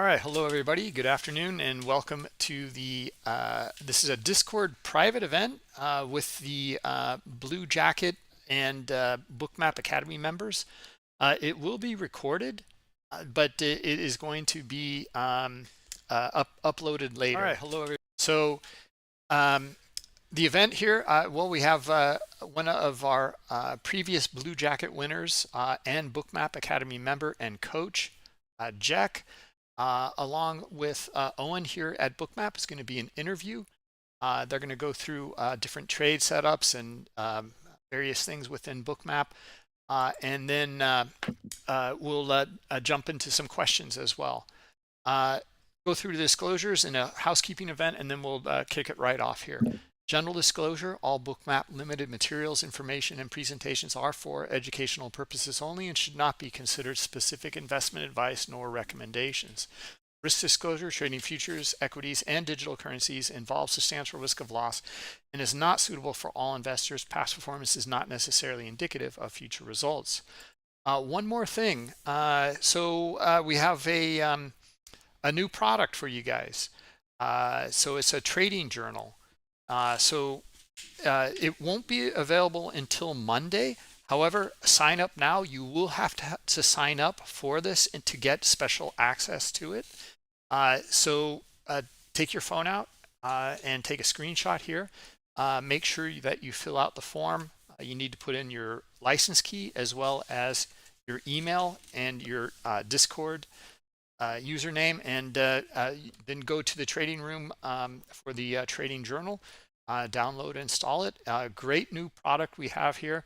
All right, hello everybody. Good afternoon, and welcome to the. This is a Discord private event with the Blue Jacket and Bookmap Academy members. It will be recorded, but it is going to be uploaded later. All right, hello everybody. So um, the event here, well, we have one of our previous Blue Jacket winners and Bookmap Academy member and coach, JEC. Along with Owen here at Bookmap. Is going to be an interview. They're going to go through different trade setups and various things within Bookmap. And then we'll jump into some questions as well. Go through the disclosures in a housekeeping event, and then we'll kick it right off here. General disclosure, all Bookmap limited materials, information, and presentations are for educational purposes only and should not be considered specific investment advice nor recommendations. Risk disclosure, trading futures, equities, and digital currencies involves substantial risk of loss and is not suitable for all investors. Past performance is not necessarily indicative of future results. One more thing. We have a new product for you guys. So it's a trading journal. It won't be available until Monday. However, sign up now. You will have to sign up for this and to get special access to it. Take your phone out and take a screenshot here. Make sure that you fill out the form. You need to put in your license key as well as your email and your Discord username, and then go to the trading room for the trading journal. Download and install it. Great new product we have here,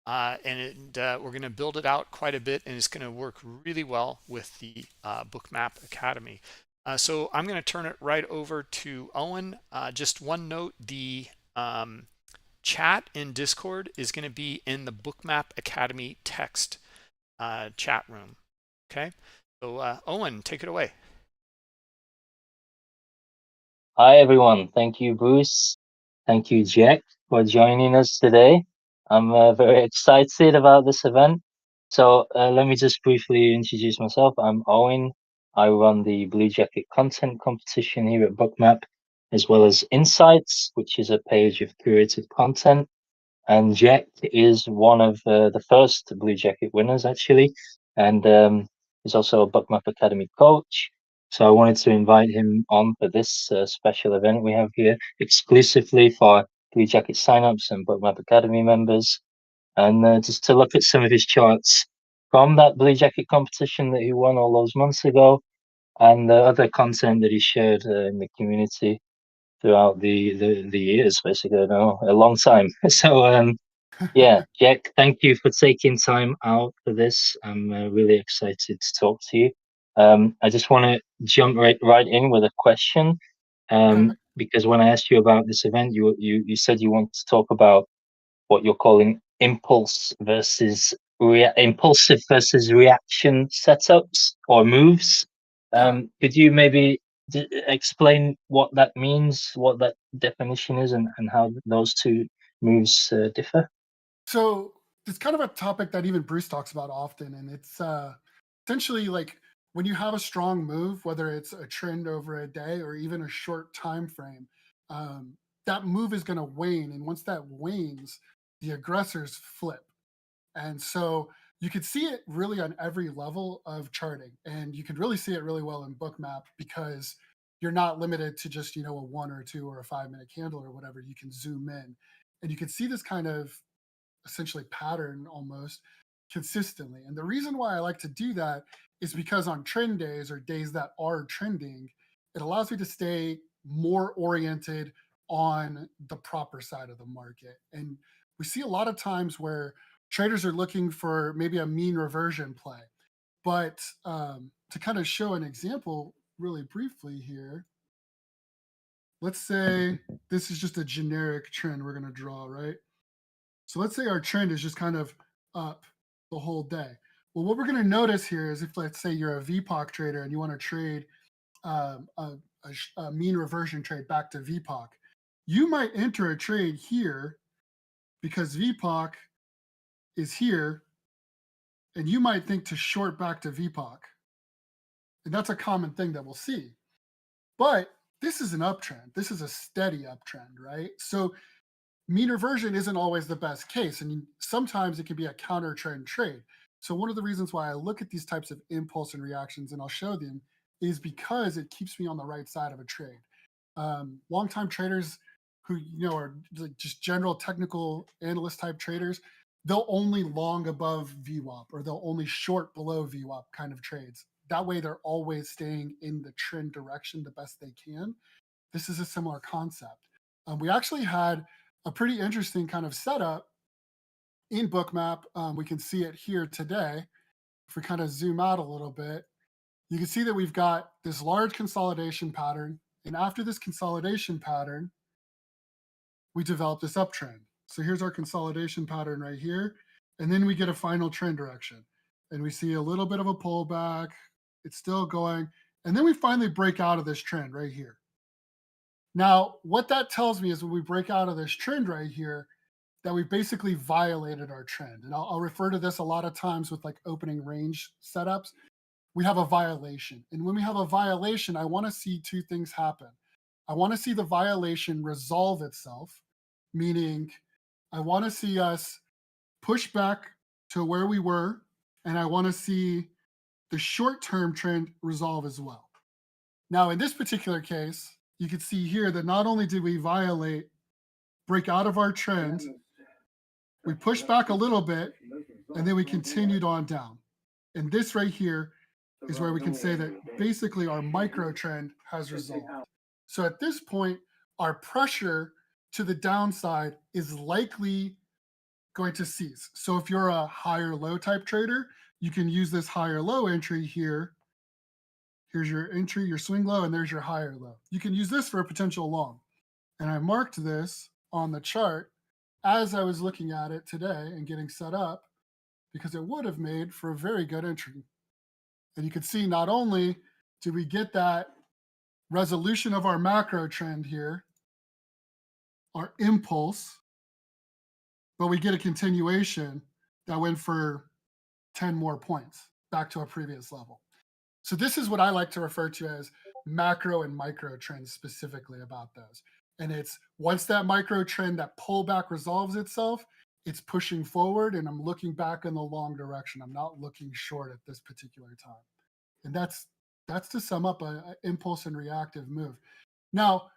and we're going to build it out quite a bit, and it's going to work really well with the Bookmap Academy. So I'm going to turn it right over to Owen. Just one note, the chat in Discord is going to be in the Bookmap Academy text chat room. Okay, so Owen, take it away. Hi, everyone. Thank you, Bruce. Thank you, Jack, for joining us today. I'm very excited about this event. So let me just briefly introduce myself. I'm Owen. I run the Blue Jacket content competition here at Bookmap, as well as Insights, which is a page of curated content. And Jack is one of the first Blue Jacket winners, actually, and he's also a Bookmap Academy coach. So I wanted to invite him on for this special event we have here, exclusively for Blue Jacket signups and Bookmap Academy members, and just to look at some of his charts from that Blue Jacket competition that he won all those months ago, and the other content that he shared in the community throughout the years, basically, a long time. So yeah, Jack, thank you for taking time out for this. I'm really excited to talk to you. I just want to jump right in with a question, Okay. because when I asked you about this event, you said you want to talk about what you're calling impulsive versus reaction setups or moves. Yeah. Could you maybe explain what that means, what that definition is, and how those two moves differ? So it's kind of a topic that even Bruce talks about often, and it's essentially like when you have a strong move, whether it's a trend over a day or even a short time frame, um, that move is going to wane, and once that wanes, the aggressors flip. And so you could see it really on every level of charting, and you could really see it really well in Bookmap because you're not limited to just a 1 or 2 or a 5 minute candle or whatever. You can zoom in, and you can see this kind of essentially pattern almost consistently. And the reason why I like to do that is because on trend days or days that are trending, it allows me to stay more oriented on the proper side of the market. And we see a lot of times where traders are looking for maybe a mean reversion play. But to kind of show an example really briefly here, let's say this is just a generic trend we're going to draw, right? So let's say our trend is just kind of up the whole day. Well, what we're going to notice here is if, let's say, you're a VPOC trader and you want to trade a mean reversion trade back to VPOC, you might enter a trade here because VPOC is here, and you might think to short back to VPOC. And that's a common thing that we'll see. But this is an uptrend. This is a steady uptrend, right? So mean reversion isn't always the best case. And sometimes it can be a counter trend trade. So one of the reasons why I look at these types of impulse and reactions, and I'll show them, is because it keeps me on the right side of a trade. Longtime traders who are just general technical analyst type traders, they'll only long above VWAP or they'll only short below VWAP kind of trades. That way they're always staying in the trend direction the best they can. This is a similar concept. We actually had a pretty interesting kind of setup in Bookmap. We can see it here today. If we kind of zoom out a little bit, you can see that we've got this large consolidation pattern. And after this consolidation pattern, we develop this uptrend. So here's our consolidation pattern right here. And then we get a final trend direction. And we see a little bit of a pullback. It's still going. And then we finally break out of this trend right here. Now, what that tells me is when we break out of this trend right here, that we basically violated our trend. And I'll refer to this a lot of times with like opening range setups. We have a violation. And when we have a violation, I want to see two things happen. I want to see the violation resolve itself, meaning I want to see us push back to where we were, and I want to see the short-term trend resolve as well. Now, in this particular case, you can see here that not only did we break out of our trend, we pushed back a little bit, and then we continued on down. And this right here is where we can say that basically our micro trend has resolved. So at this point, our pressure to the downside is likely going to cease. So if you're a higher low type trader, you can use this higher low entry here. Here's your entry, your swing low, and there's your higher low. You can use this for a potential long. And I marked this on the chart as I was looking at it today and getting set up because it would have made for a very good entry. And you can see not only did we get that resolution of our macro trend here, our impulse, but we get a continuation that went for 10 more points back to a previous level. So this is what I like to refer to as macro and micro trends specifically about those. And it's once that micro trend, that pullback resolves itself, it's pushing forward and I'm looking back in the long direction. I'm not looking short at this particular time. And that's to sum up an impulse and reactive move. Now,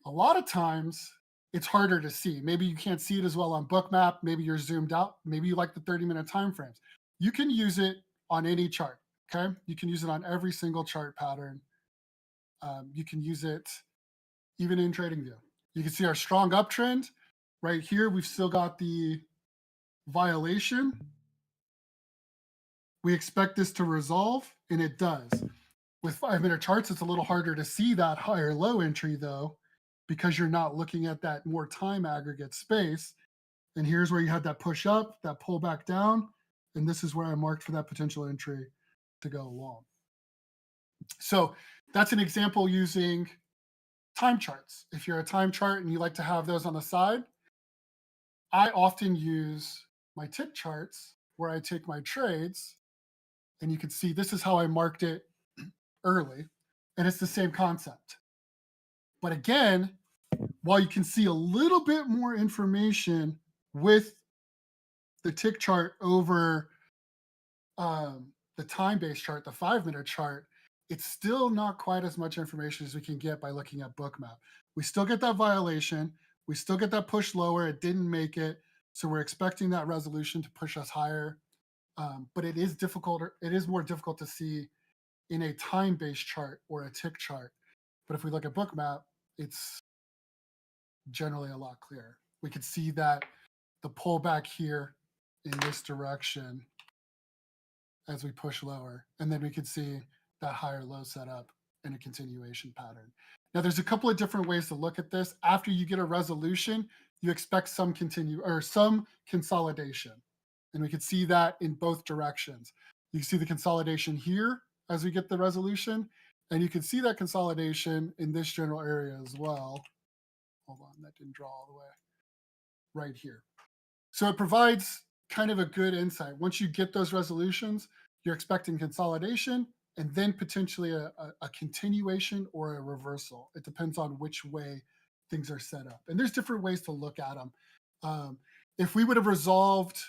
a lot of times it's harder to see. Maybe you can't see it as well on Bookmap. Maybe you're zoomed out. Maybe you like the 30-minute time frames. You can use it on any chart. Okay, you can use it on every single chart pattern. You can use it even in TradingView. You can see our strong uptrend right here. We've still got the violation. We expect this to resolve, and it does. With 5-minute charts, it's a little harder to see that higher low entry though, because you're not looking at that more time aggregate space. And here's where you had that push up, that pull back down, and this is where I marked for that potential entry to go long. So that's an example using time charts. If you're a time chart and you like to have those on the side, I often use my tick charts where I take my trades, and you can see this is how I marked it early, and it's the same concept. But again, while you can see a little bit more information with the tick chart over the time-based chart, the 5-minute chart, it's still not quite as much information as we can get by looking at Bookmap. We still get that violation. We still get that push lower. It didn't make it. So we're expecting that resolution to push us higher. But it is difficult. It is more difficult to see in a time-based chart or a tick chart. But if we look at Bookmap, it's generally a lot clearer. We could see that the pullback here in this direction as we push lower, and then we could see that higher low setup and a continuation pattern. Now there's a couple of different ways to look at this. After you get a resolution, you expect some consolidation. And we could see that in both directions. You can see the consolidation here as we get the resolution, and you can see that consolidation in this general area as well. Hold on, that didn't draw all the way. Right here. So it provides kind of a good insight. Once you get those resolutions, you're expecting consolidation, and then potentially a continuation or a reversal. It depends on which way things are set up. And there's different ways to look at them. If we would have resolved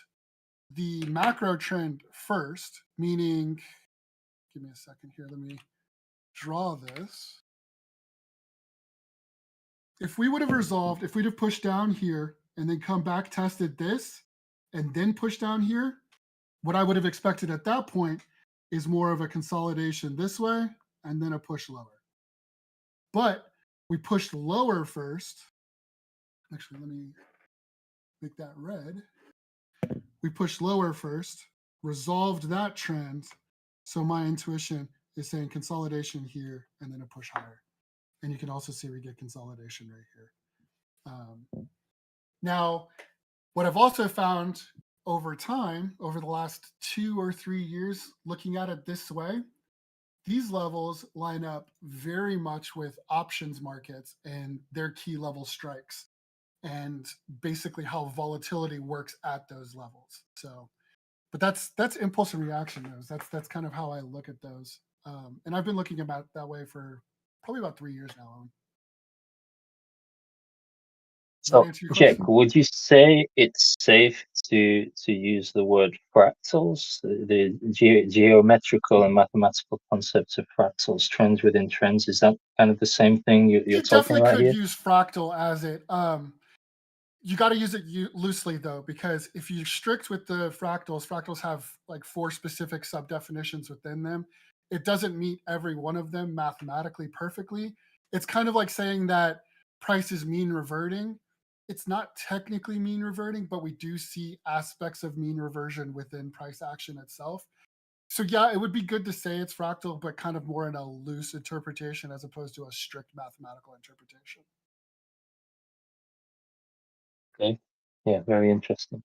the macro trend first, meaning, give me a second here, let me draw this. If we would have resolved, if we'd have pushed down here and then come back, tested this, and then pushed down here, what I would have expected at that point is more of a consolidation this way and then a push lower. But we pushed lower first. Actually, let me make that red. We pushed lower first, resolved that trend. So my intuition is saying consolidation here and then a push higher. And you can also see we get consolidation right here. Now, what I've also found over time, over the last 2 or 3 years, looking at it this way, these levels line up very much with options markets and their key level strikes, and basically how volatility works at those levels. So, but that's impulse and reaction those. That's kind of how I look at those. And I've been looking about that way for probably about 3 years now. Does that So, answer your Jack, question? would you say it's safe to use the word fractals, the geometrical and mathematical concepts of fractals, trends within trends? Is that kind of the same thing you're You talking definitely about could here? use fractal as it. You got to use it loosely though, because if you're strict with the fractals have like 4 specific sub definitions within them. It doesn't meet every one of them mathematically perfectly. It's kind of like saying that price is mean reverting. It's not technically mean reverting, but we do see aspects of mean reversion within price action itself. So yeah, it would be good to say it's fractal, but kind of more in a loose interpretation as opposed to a strict mathematical interpretation. Okay. Yeah, very interesting.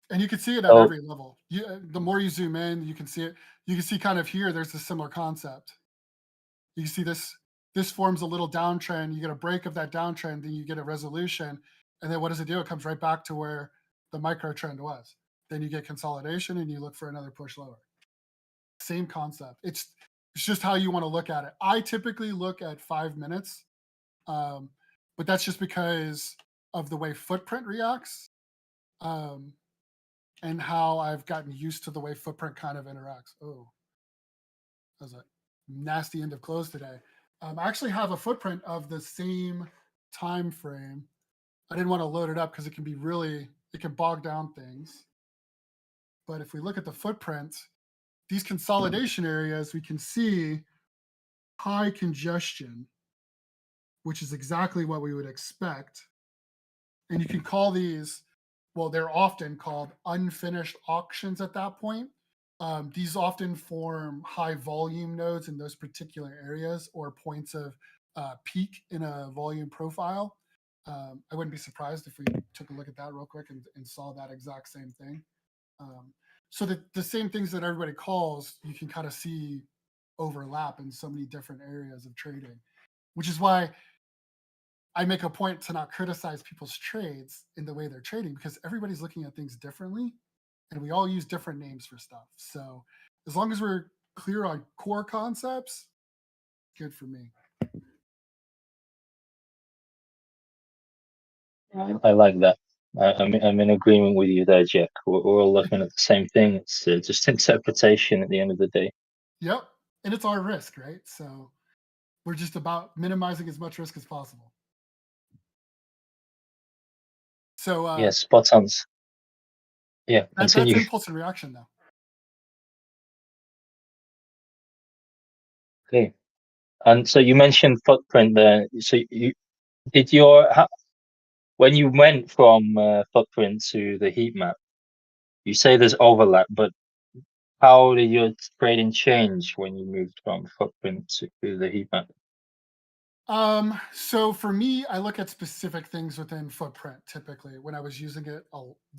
And you can see it at So, every level. The more you zoom in, you can see it. You can see kind of here, there's a similar concept. You can see this forms a little downtrend. You get a break of that downtrend, then you get a resolution. And then what does it do? It comes right back to where the micro trend was. Then you get consolidation and you look for another push lower. Same concept. It's just how you want to look at it. I typically look at 5 minutes, but that's just because of the way footprint reacts. And how I've gotten used to the way footprint kind of interacts. Oh, that was a nasty end of close today. I actually have a footprint of the same time frame. I didn't want to load it up because it can bog down things. But if we look at the footprint, these consolidation areas, we can see high congestion, which is exactly what we would expect. And you can call these, well, they're often called unfinished auctions at that point. These often form high volume nodes in those particular areas or points of peak in a volume profile. I wouldn't be surprised if we took a look at that real quick and saw that exact same thing. So the same things that everybody calls, you can kind of see overlap in so many different areas of trading, which is why I make a point to not criticize people's trades in the way they're trading, because everybody's looking at things differently and we all use different names for stuff. So as long as we're clear on core concepts, good for me. I like that. I'm in agreement with you there, Jack. We're all looking at the same thing. It's just interpretation at the end of the day. Yep. And it's our risk, right? So we're just about minimizing as much risk as possible. So Yeah, spot on. Yeah, that's continue. impulse and reaction though. Okay. And so you mentioned footprint there. So you did when you went from footprint to the heat map, you say there's overlap, but how did your trading change when you moved from footprint to the heat map? So for me, I look at specific things within footprint typically. When I was using it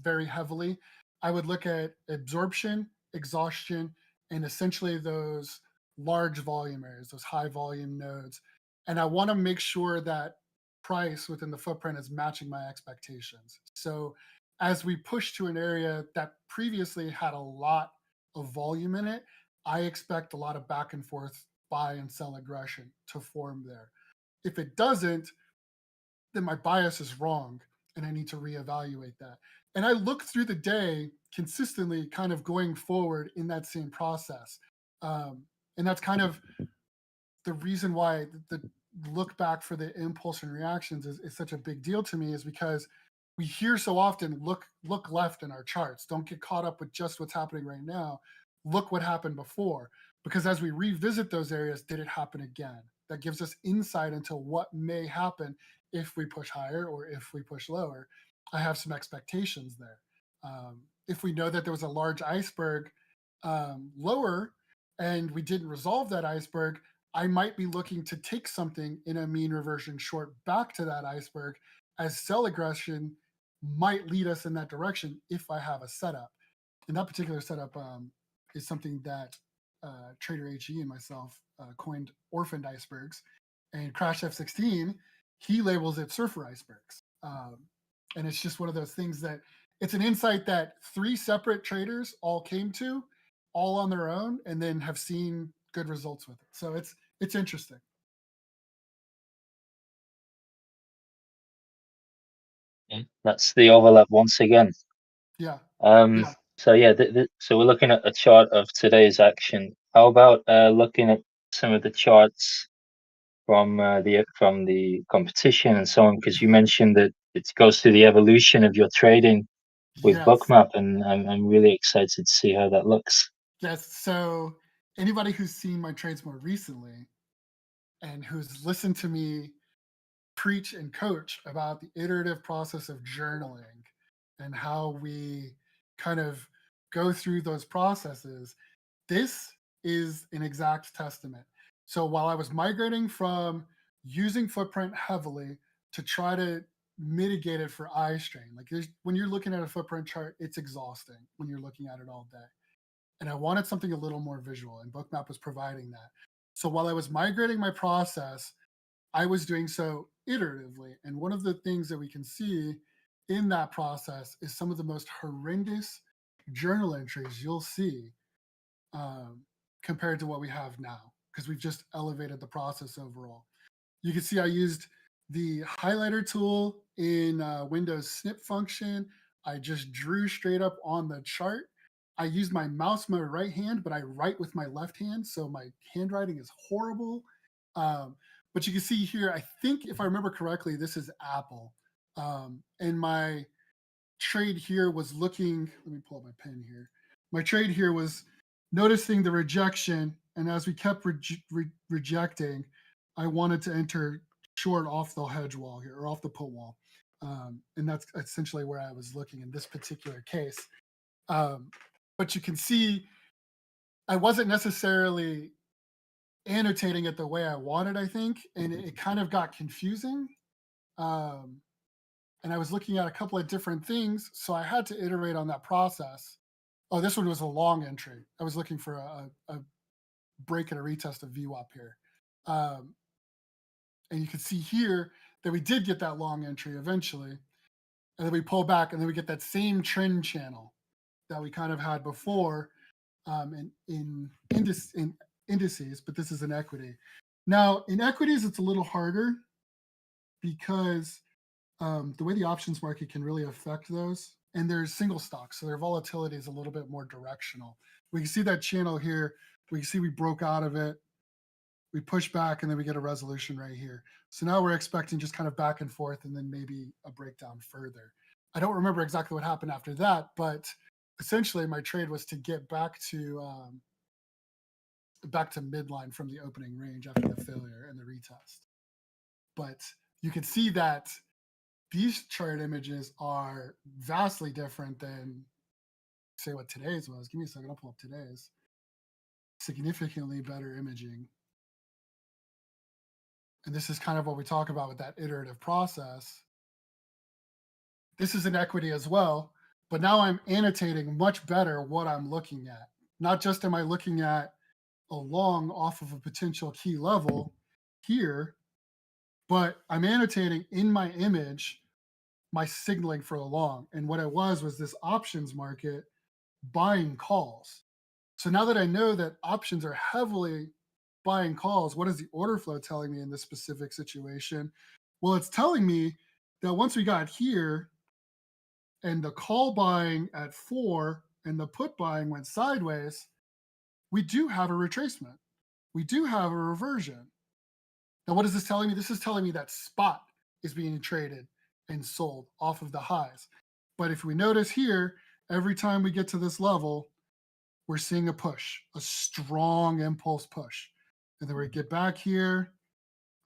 very heavily, I would look at absorption, exhaustion, and essentially those large volume areas, those high volume nodes. And I want to make sure that price within the footprint is matching my expectations. So as we push to an area that previously had a lot of volume in it, I expect a lot of back and forth buy and sell aggression to form there. If it doesn't, then my bias is wrong and I need to reevaluate that. And I look through the day consistently, kind of going forward in that same process. And that's kind of the reason why the look back for the impulse and reactions is such a big deal to me, is because we hear so often, look left in our charts. Don't get caught up with just what's happening right now. Look what happened before. Because as we revisit those areas, did it happen again? That gives us insight into what may happen if we push higher or if we push lower. I have some expectations there. If we know that there was a large iceberg lower and we didn't resolve that iceberg, I might be looking to take something in a mean reversion short back to that iceberg, as sell aggression might lead us in that direction if I have a setup. And that particular setup is something that Trader HE and myself coined orphaned icebergs. And Crash F16, he labels it surfer icebergs. And it's just one of those things that it's an insight that 3 separate traders all came to, all on their own, and then have seen good results with it. So it's interesting. That's the overlap once again. Yeah. Yeah. So yeah, so we're looking at a chart of today's action. How about looking at some of the charts from the competition and so on? Because you mentioned that it goes through the evolution of your trading with Yes. Bookmap, and I'm really excited to see how that looks. Yes. So anybody who's seen my trades more recently and who's listened to me preach and coach about the iterative process of journaling and how we kind of go through those processes, this is an exact testament. So while I was migrating from using footprint heavily to try to mitigate it for eye strain, like when you're looking at a footprint chart, it's exhausting when you're looking at it all day. And I wanted something a little more visual, and Bookmap was providing that. So while I was migrating my process, I was doing so iteratively. And one of the things that we can see in that process is some of the most horrendous journal entries you'll see compared to what we have now, because we've just elevated the process overall. You can see I used the highlighter tool in Windows snip function. I just drew straight up on the chart. I use my mouse with my right hand, but I write with my left hand, so my handwriting is horrible. But you can see here, I think if I remember correctly, this is Apple. And my trade here was looking, let me pull up my pen here. My trade here was noticing the rejection, and as we kept rejecting, I wanted to enter short off the hedge wall here, or off the put wall. And that's essentially where I was looking in this particular case. But you can see I wasn't necessarily annotating it the way I wanted, I think, and it kind of got confusing. And I was looking at a couple of different things, so I had to iterate on that process. Oh, this one was a long entry. I was looking for a break and a retest of VWAP here. And you can see here that we did get that long entry eventually. And then we pull back, and then we get that same trend channel that we kind of had before in indices, but this is an equity. Now, in equities, it's a little harder because the way the options market can really affect those, and there's single stocks, so their volatility is a little bit more directional. We can see that channel here. We can see we broke out of it. We push back, and then we get a resolution right here. So now we're expecting just kind of back and forth, and then maybe a breakdown further. I don't remember exactly what happened after that, but essentially my trade was to get back to midline from the opening range after the failure and the retest. But you can see that these chart images are vastly different than, say, what today's was. Give me a second, I'll pull up today's. Significantly better imaging. And this is kind of what we talk about with that iterative process. This is an equity as well, but now I'm annotating much better what I'm looking at. Not just am I looking at a long off of a potential key level here, but I'm annotating in my image my signaling for a long. And what it was this options market buying calls. So now that I know that options are heavily buying calls, what is the order flow telling me in this specific situation? Well, it's telling me that once we got here and the call buying at 4 and the put buying went sideways, we do have a retracement. We do have a reversion. Now, what is this telling me? This is telling me that spot is being traded and sold off of the highs. But if we notice here, every time we get to this level, we're seeing a push, a strong impulse push. And then we get back here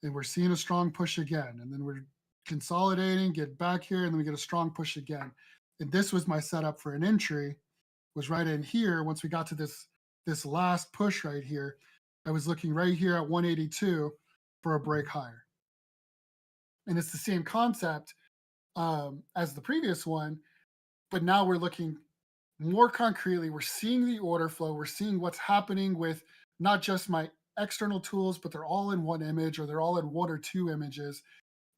and we're seeing a strong push again. And then we're consolidating, get back here, and then we get a strong push again. And this was my setup for an entry, was right in here. Once we got to this last push right here, I was looking right here at 182 for a break higher. And it's the same concept as the previous one, but now we're looking more concretely. We're seeing the order flow. We're seeing what's happening with not just my external tools, but they're all in one image or they're all in one or two images.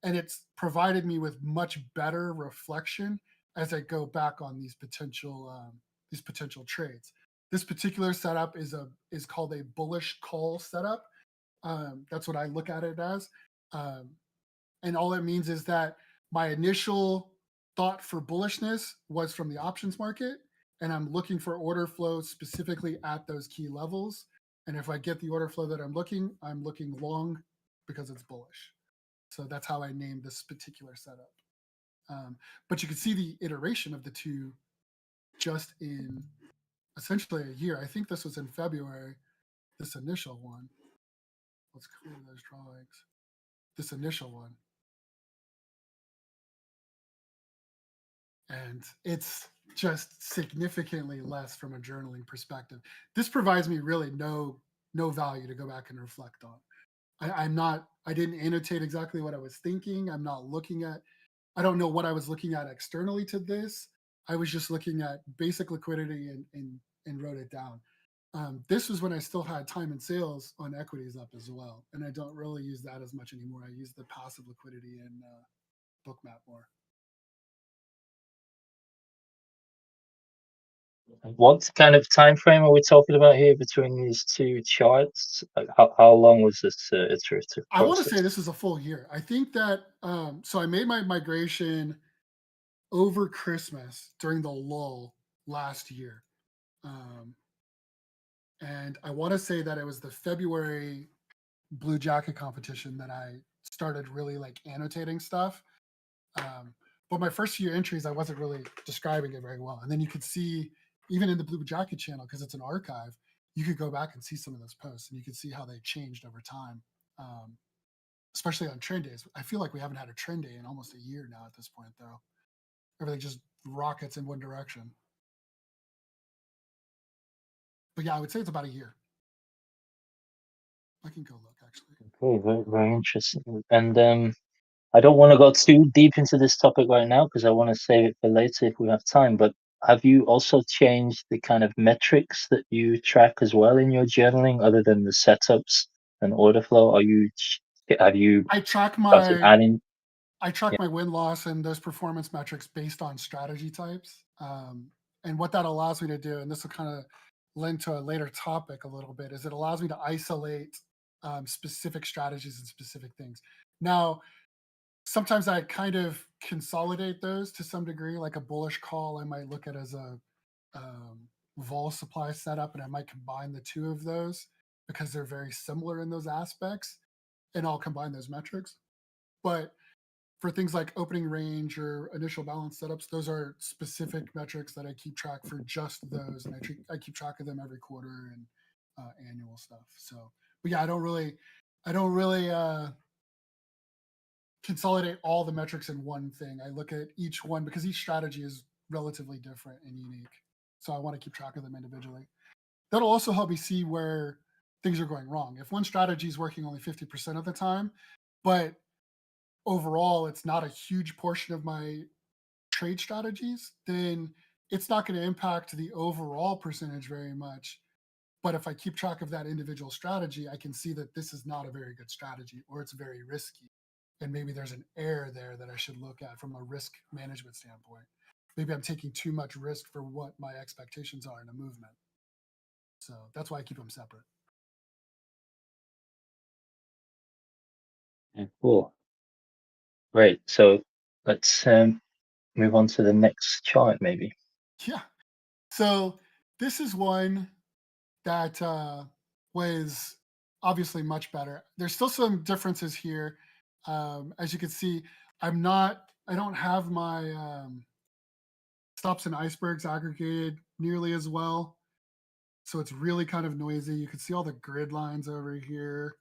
And it's provided me with much better reflection as I go back on these potential trades. This particular setup is called a bullish call setup. That's what I look at it as. And all it means is that my initial thought for bullishness was from the options market, and I'm looking for order flow specifically at those key levels. And if I get the order flow that I'm looking long because it's bullish. So that's how I named this particular setup. But you can see the iteration of the two just in essentially a year. I think this was in February, this initial one. Let's clear those drawings. This initial one. And it's just significantly less from a journaling perspective. This provides me really no value to go back and reflect on. I didn't annotate exactly what I was thinking. I don't know what I was looking at externally to this. I was just looking at basic liquidity and wrote it down. This was when I still had time and sales on equities up as well. And I don't really use that as much anymore. I use the passive liquidity in Bookmap more. What kind of time frame are we talking about here between these two charts? Like how long was this iterative I want to process? say this is a full year. I think that so I made my migration over Christmas during the lull last year. And I want to say that it was the February Blue Jacket competition that I started really like annotating stuff. But my first few entries, I wasn't really describing it very well. And then you could see, even in the Blue Jacket channel, because it's an archive, you could go back and see some of those posts and you could see how they changed over time. Especially on trend days. I feel like we haven't had a trend day in almost a year now at this point, though. Everything just rockets in one direction. But yeah, I would say it's about a year. I can go look, actually. Okay, very, very interesting. And I don't want to go too deep into this topic right now because I want to save it for later if we have time. But have you also changed the kind of metrics that you track as well in your journaling, other than the setups and order flow? Have you I track started my adding? Yeah. win loss and those performance metrics based on strategy types. And what that allows me to do, and this will kind of lend to a later topic a little bit, is it allows me to isolate specific strategies and specific things. Now, sometimes I kind of consolidate those to some degree, like a bullish call. I might look at as a vol supply setup, and I might combine the two of those because they're very similar in those aspects, and I'll combine those metrics. But for things like opening range or initial balance setups, those are specific metrics that I keep track for just those, and I keep track of them every quarter and annual stuff. So, but yeah, I don't really consolidate all the metrics in one thing. I look at each one because each strategy is relatively different and unique. So I want to keep track of them individually. That'll also help me see where things are going wrong. If one strategy is working only 50% of the time, but overall it's not a huge portion of my trade strategies, then it's not going to impact the overall percentage very much. But if I keep track of that individual strategy, I can see that this is not a very good strategy or it's very risky. And maybe there's an error there that I should look at from a risk management standpoint. Maybe I'm taking too much risk for what my expectations are in a movement. So that's why I keep them separate. Yeah, cool. Great. So let's move on to the next chart, maybe. Yeah. So this is one that was obviously much better. There's still some differences here. As you can see, I don't have my stops and icebergs aggregated nearly as well. So it's really kind of noisy. You can see all the grid lines over here,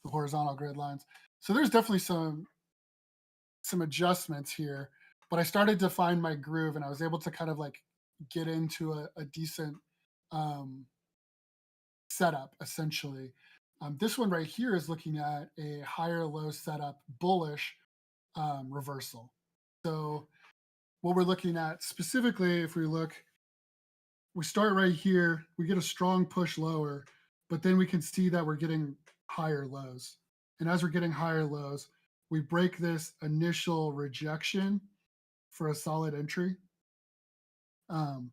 the horizontal grid lines. So there's definitely some adjustments here, but I started to find my groove and I was able to kind of like get into a decent setup essentially. This one right here is looking at a higher low setup bullish reversal. So what we're looking at specifically, if we start right here, we get a strong push lower, but then we can see that we're getting higher lows. And as we're getting higher lows, we break this initial rejection for a solid entry. And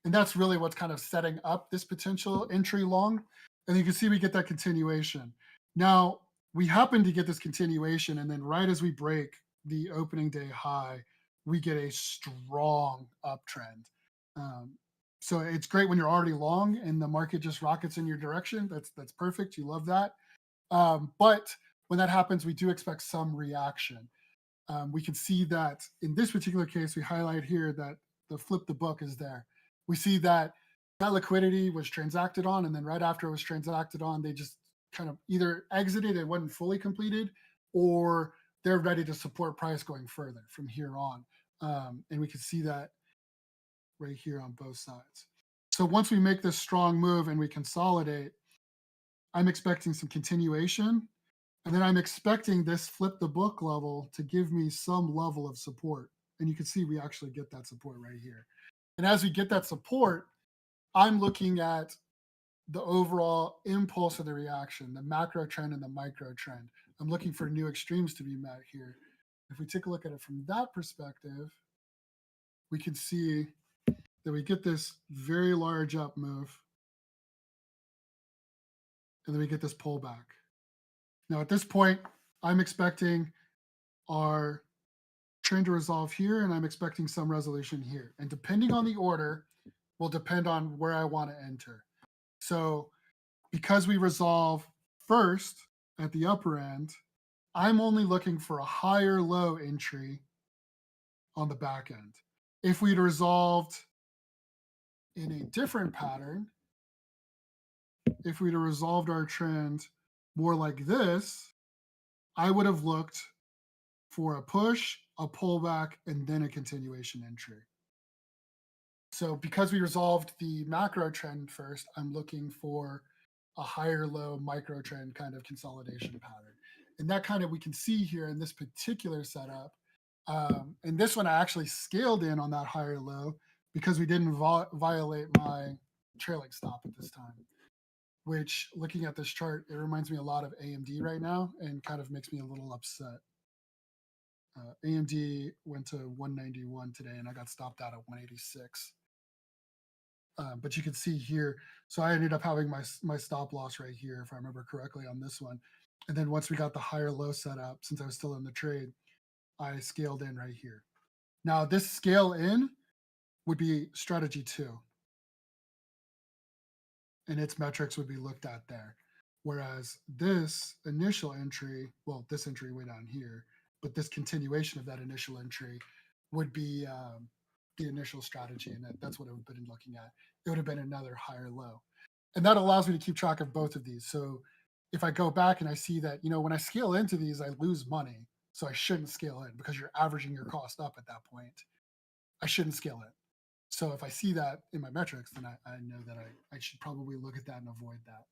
that's really what's kind of setting up this potential entry long. And you can see we get that continuation. Now, we happen to get this continuation, and then right as we break the opening day high, we get a strong uptrend. So it's great when you're already long and the market just rockets in your direction. That's perfect. You love that. But when that happens, we do expect some reaction. We can see that in this particular case, we highlight here that the flip the book is there. We see that liquidity was transacted on, and then right after it was transacted on, they just kind of either exited, it wasn't fully completed, or they're ready to support price going further from here on. And we can see that right here on both sides. So once we make this strong move and we consolidate, I'm expecting some continuation. And then I'm expecting this flip the book level to give me some level of support. And you can see we actually get that support right here. And as we get that support, I'm looking at the overall impulse of the reaction, the macro trend and the micro trend. I'm looking for new extremes to be met here. If we take a look at it from that perspective, we can see that we get this very large up move, and then we get this pullback. Now at this point, I'm expecting our trend to resolve here, and I'm expecting some resolution here. And depending on the order will depend on where I want to enter. So because we resolve first at the upper end, I'm only looking for a higher low entry on the back end. If we'd resolved in a different pattern, if we'd have resolved our trend more like this, I would have looked for a push, a pullback, and then a continuation entry. So because we resolved the macro trend first, I'm looking for a higher low micro trend kind of consolidation pattern. And that kind of we can see here in this particular setup. And this one I actually scaled in on that higher low because we didn't violate my trailing stop at this time, which looking at this chart, it reminds me a lot of AMD right now and kind of makes me a little upset. AMD went to 191 today and I got stopped out at 186. But you can see here, so I ended up having my stop loss right here, if I remember correctly, on this one. And then once we got the higher low set up, since I was still in the trade, I scaled in right here. Now this scale in would be strategy 2. And its metrics would be looked at there. Whereas this initial entry, well, this entry way down here, but this continuation of that initial entry would be the initial strategy. And that's what I would have been looking at. It would have been another higher low. And that allows me to keep track of both of these. So if I go back and I see that, when I scale into these, I lose money. So I shouldn't scale in because you're averaging your cost up at that point. I shouldn't scale in. So if I see that in my metrics, then I know that I should probably look at that and avoid that.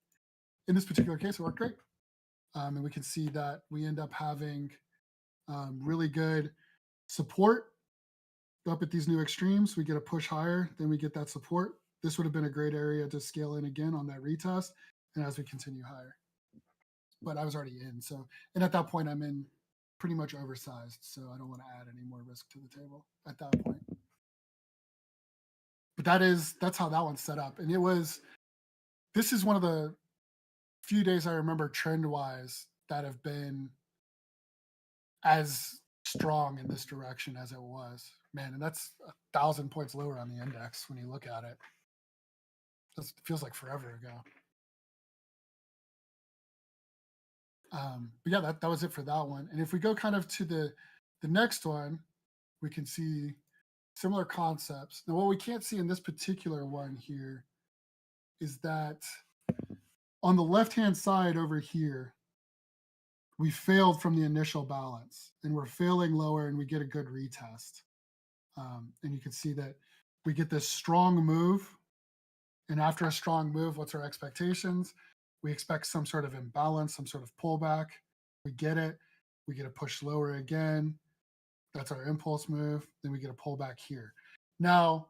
In this particular case, it worked great. And we can see that we end up having really good support up at these new extremes. We get a push higher, then we get that support. This would have been a great area to scale in again on that retest, and as we continue higher. But I was already in, and at that point, I'm in pretty much oversized, so I don't want to add any more risk to the table at that point. But that's how that one's set up, and it was this is one of the few days I remember trend-wise that have been as strong in this direction as it was. Man, and that's 1,000 points lower on the index when you look at it. It feels like forever ago. But yeah, that was it for that one. And if we go kind of to the next one, we can see similar concepts. Now, what we can't see in this particular one here is that on the left-hand side over here, we failed from the initial balance, and we're failing lower, and we get a good retest. And you can see that we get this strong move. And after a strong move, what's our expectations? We expect some sort of imbalance, some sort of pullback. We get it. We get a push lower again. That's our impulse move. Then we get a pullback here. Now,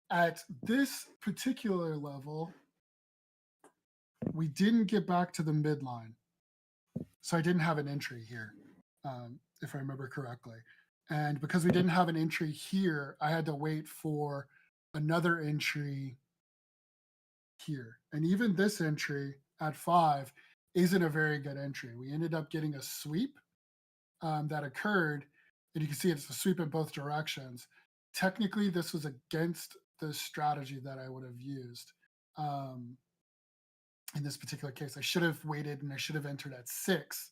at this particular level, we didn't get back to the midline. So I didn't have an entry here, if I remember correctly. And because we didn't have an entry here, I had to wait for another entry here. And even this entry at 5 isn't a very good entry. We ended up getting a sweep that occurred, and you can see it's a sweep in both directions. Technically, this was against the strategy that I would have used. In this particular case, I should have waited and I should have entered at 6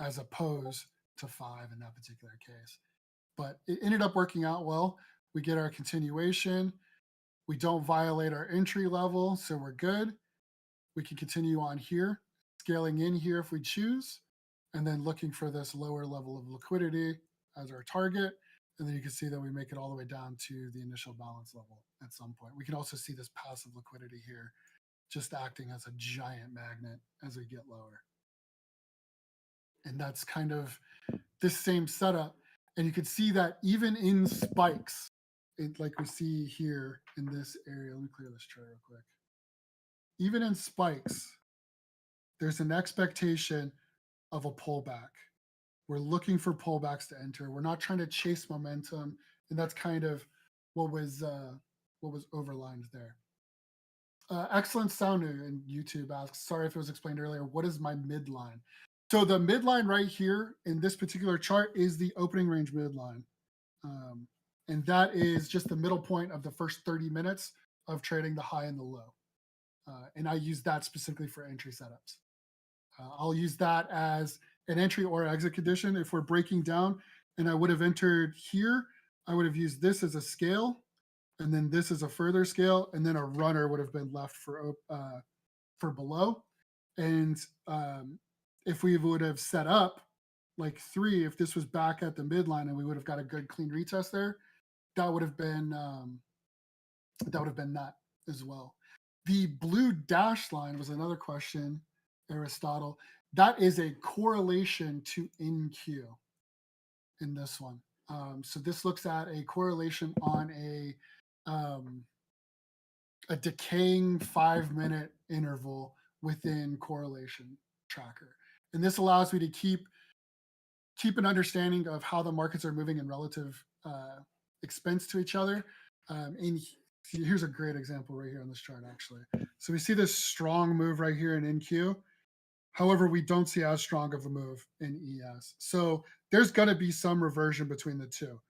as opposed to 5 in that particular case. But it ended up working out well. We get our continuation. We don't violate our entry level, so we're good. We can continue on here, scaling in here if we choose, and then looking for this lower level of liquidity as our target. And then you can see that we make it all the way down to the initial balance level at some point. We can also see this passive liquidity here, just acting as a giant magnet as we get lower. And that's kind of this same setup. And you can see that even in spikes, like we see here in this area. Let me clear this chart real quick. Even in spikes, there's an expectation of a pullback. We're looking for pullbacks to enter. We're not trying to chase momentum, and that's kind of what was overlined there. Excellent sound in YouTube asks, sorry if it was explained earlier, what is my midline? So the midline right here in this particular chart is the opening range midline. And that is just the middle point of the first 30 minutes of trading the high and the low. And I use that specifically for entry setups. I'll use that as an entry or exit condition. If we're breaking down and I would have entered here, I would have used this as a scale, and then this is a further scale, and then a runner would have been left for below. And if we would have set up like 3, if this was back at the midline and we would have got a good clean retest there, that would have been that as well. The blue dashed line was another question, Aristotle. That is a correlation to NQ in this one. So this looks at a correlation on a decaying 5-minute interval within correlation tracker. And this allows me to keep an understanding of how the markets are moving in relative expense to each other. And here's a great example right here on this chart, actually. So we see this strong move right here in NQ. However, we don't see as strong of a move in ES. So there's going to be some reversion between the two.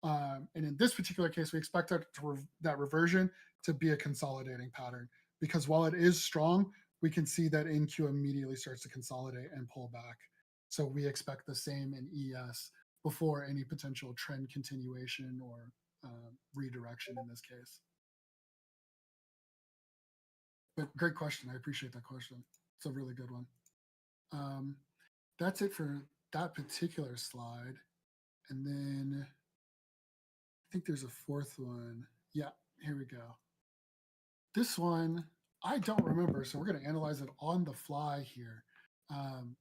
And in this particular case, we expect that reversion to be a consolidating pattern, because while it is strong, we can see that NQ immediately starts to consolidate and pull back. So we expect the same in ES before any potential trend continuation or redirection in this case. But great question. I appreciate that question. It's a really good one. That's it for that particular slide. And then I think there's a 4th one. Yeah, here we go. This one, I don't remember, so we're going to analyze it on the fly here.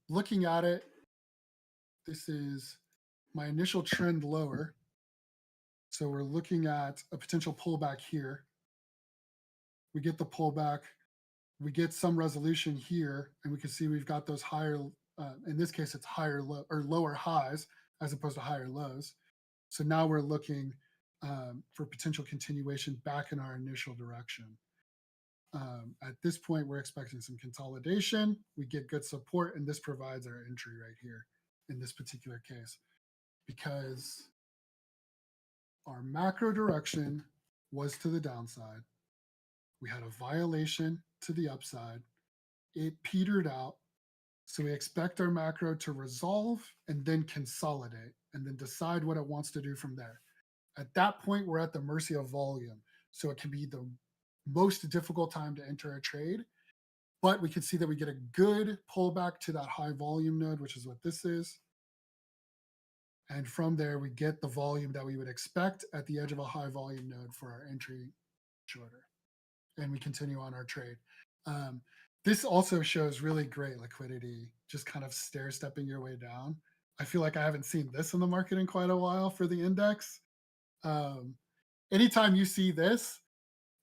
Looking at it, this is my initial trend lower. So we're looking at a potential pullback here. We get the pullback. We get some resolution here, and we can see we've got those higher, in this case, it's higher low or lower highs as opposed to higher lows. So now we're looking for potential continuation back in our initial direction At this point, we're expecting some consolidation. We get good support, and this provides our entry right here in this particular case, because our macro direction was to the downside. We had a violation to the upside. It petered out. So we expect our macro to resolve and then consolidate and then decide what it wants to do from there. At that point, we're at the mercy of volume. So it can be the most difficult time to enter a trade, but we can see that we get a good pullback to that high volume node, which is what this is. And from there, we get the volume that we would expect at the edge of a high volume node for our entry shorter. And we continue on our trade. This also shows really great liquidity, just kind of stair stepping your way down. I feel like I haven't seen this in the market in quite a while for the index. Anytime you see this,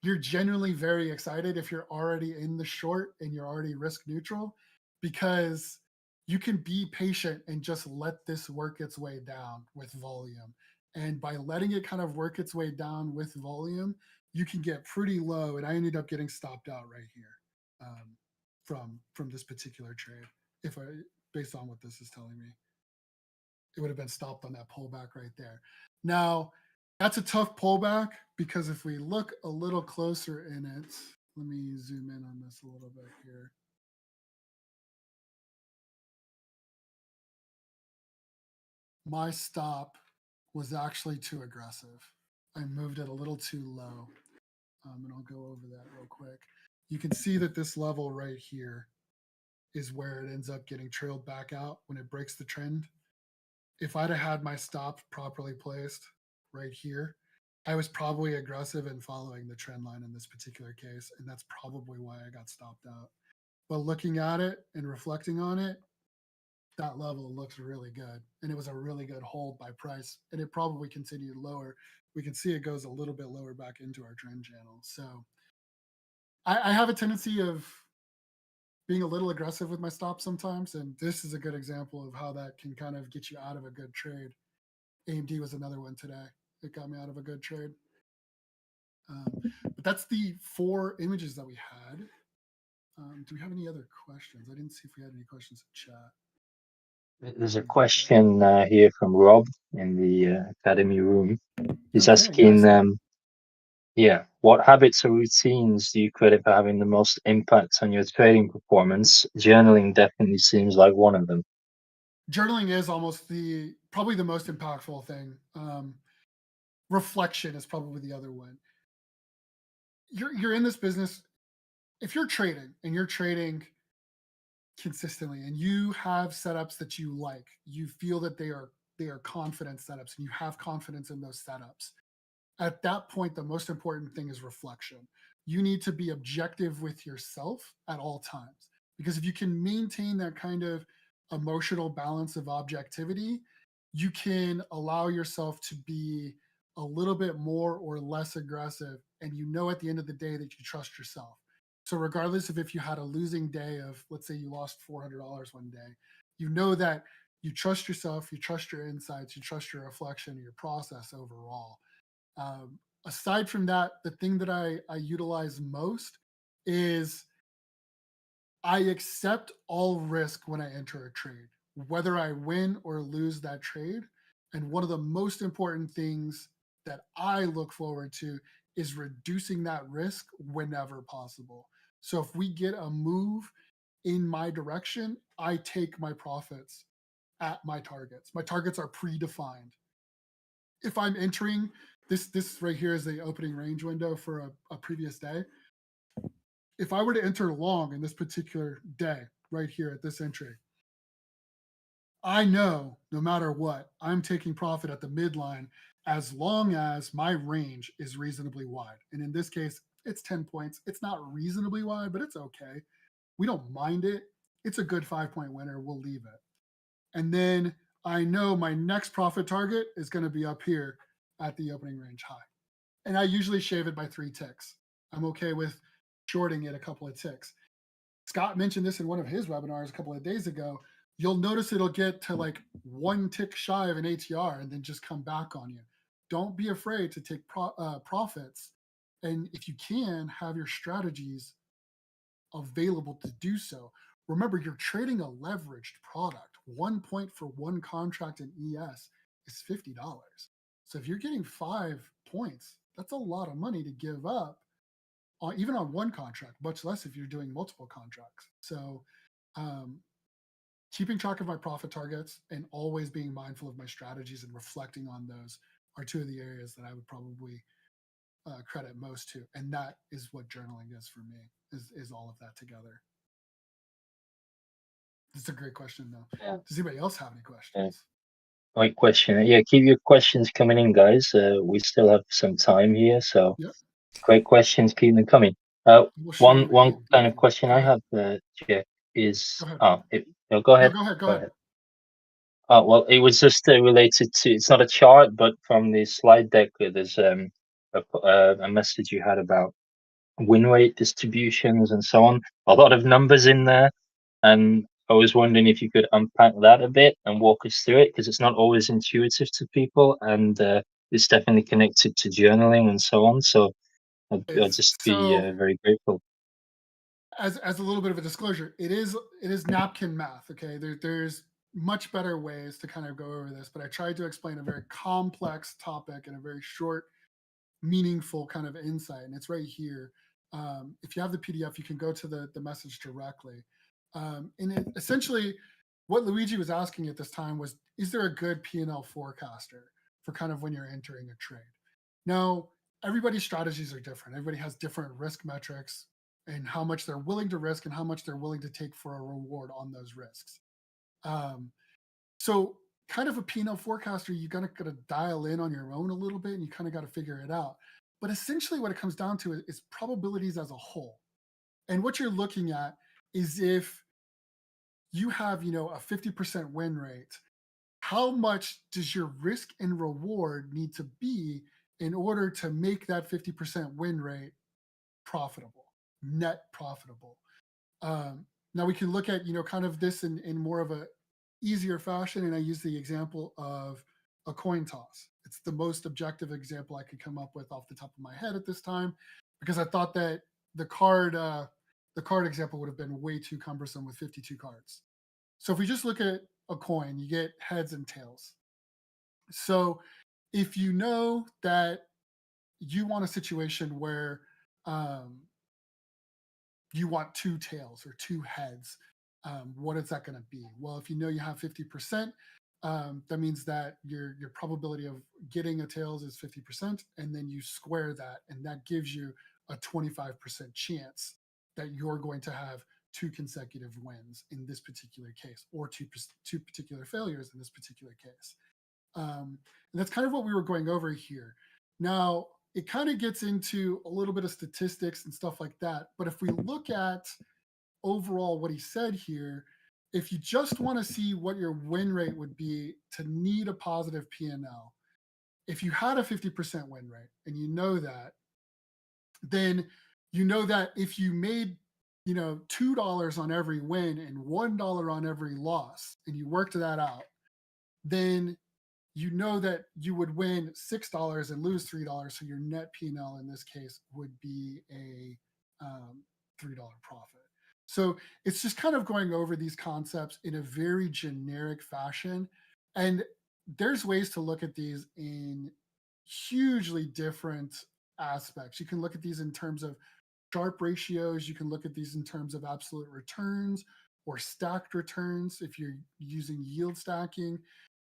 you're genuinely very excited if you're already in the short and you're already risk neutral, because you can be patient and just let this work its way down with volume. And by letting it kind of work its way down with volume, you can get pretty low. And I ended up getting stopped out right here from this particular trade. Based on what this is telling me, it would have been stopped on that pullback right there. Now, that's a tough pullback, because if we look a little closer in it, let me zoom in on this a little bit here. My stop was actually too aggressive. I moved it a little too low. And I'll go over that real quick. You can see that this level right here is where it ends up getting trailed back out when it breaks the trend. If I'd have had my stop properly placed right here, I was probably aggressive in following the trend line in this particular case, and that's probably why I got stopped out. But looking at it and reflecting on it, that level looks really good, and it was a really good hold by price, and it probably continued lower. We can see it goes a little bit lower back into our trend channel. So I have a tendency of being a little aggressive with my stops sometimes, and this is a good example of how that can kind of get you out of a good trade. AMD was another one today. It got me out of a good trade. But that's the 4 images that we had. Do we have any other questions? I didn't see if we had any questions in chat. There's a question here from Rob in the Academy room. He's Okay, asking, yes. what habits or routines do you credit for having the most impact on your trading performance? Journaling definitely seems like one of them. Journaling is probably the most impactful thing. Reflection is probably the other one. You're in this business. If you're trading and you're trading consistently and you have setups that you like, you feel that they are confident setups, and you have confidence in those setups, at that point, the most important thing is reflection. You need to be objective with yourself at all times, because if you can maintain that kind of emotional balance of objectivity, you can allow yourself to be a little bit more or less aggressive. And you know, at the end of the day, that you trust yourself. So regardless of if you had a losing day of, let's say you lost $400 one day, you know that you trust yourself, you trust your insights, you trust your reflection, your process overall. Aside from that, the thing that I utilize most is I accept all risk when I enter a trade, whether I win or lose that trade. And one of the most important things that I look forward to is reducing that risk whenever possible. So if we get a move in my direction, I take my profits at my targets. My targets are predefined. If I'm entering this right here is the opening range window for a previous day. If I were to enter long in this particular day right here at this entry, I know no matter what, I'm taking profit at the midline as long as my range is reasonably wide. And in this case, it's 10 points. It's not reasonably wide, but it's okay. We don't mind it. It's a good 5-point winner. We'll leave it. And then I know my next profit target is going to be up here at the opening range high. And I usually shave it by 3 ticks. I'm okay with shorting it a couple of ticks. Scott mentioned this in one of his webinars a couple of days ago. You'll notice it'll get to like 1 tick shy of an ATR and then just come back on you. Don't be afraid to take profits. And if you can, have your strategies available to do so. Remember, you're trading a leveraged product. 1 point for one contract in ES is $50. So if you're getting 5 points, that's a lot of money to give up, even on one contract, much less if you're doing multiple contracts. So um, keeping track of my profit targets and always being mindful of my strategies and reflecting on those are two of the areas that I would probably credit most to. And that is what journaling is for me, is all of that together. That's a great question, though. Yeah. Does anybody else have any questions? Great question. Yeah, keep your questions coming in, guys. We still have some time here, so Yep. great questions. Keep them coming. We'll show One you one a kind of beautiful. question Go I ahead. have, Jack, is Go ahead. no, go No, ahead. go ahead. Go Go ahead. ahead. Well, it was just related to. It's not a chart, but from the slide deck, there's a message you had about win rate distributions and so on. A lot of numbers in there, and I was wondering if you could unpack that a bit and walk us through it, because it's not always intuitive to people, and it's definitely connected to journaling and so on. So I'd just be So very grateful. as a little bit of a disclosure, it is napkin math. Okay, there's much better ways to kind of go over this, but I tried to explain a very complex topic in a very short, meaningful kind of insight, and it's right here. If you have the PDF, you can go to the message directly. And essentially, what Luigi was asking at this time was, is there a good P&L forecaster for kind of when you're entering a trade? Now, everybody's strategies are different. Everybody has different risk metrics and how much they're willing to risk and how much they're willing to take for a reward on those risks. Um, so kind of a P&L forecaster, you gotta dial in on your own a little bit and you kind of got to figure it out. But essentially what it comes down to is probabilities as a whole. And what you're looking at is if you have, a 50% win rate, how much does your risk and reward need to be in order to make that 50% win rate profitable, net profitable? Now we can look at, kind of this in more of a easier fashion. And I use the example of a coin toss. It's the most objective example I could come up with off the top of my head at this time, because I thought that the card example would have been way too cumbersome with 52 cards. So if we just look at a coin, you get heads and tails. So if you know that you want a situation where um, you want two tails or two heads, what is that going to be? Well, if you know you have 50%, that means that your probability of getting a tails is 50%, and then you square that, and that gives you a 25% chance that you're going to have two consecutive wins in this particular case, or two particular failures in this particular case. And that's kind of what we were going over here. Now, it kind of gets into a little bit of statistics and stuff like that. But if we look at overall what he said here, if you just want to see what your win rate would be to need a positive P&L, if you had a 50% win rate and you know that, then you know that if you made $2 on every win and $1 on every loss, and you worked that out, then you know that you would win $6 and lose $3. So your net P&L in this case would be a $3 profit. So it's just kind of going over these concepts in a very generic fashion. And there's ways to look at these in hugely different aspects. You can look at these in terms of Sharpe ratios. You can look at these in terms of absolute returns or stacked returns if you're using yield stacking.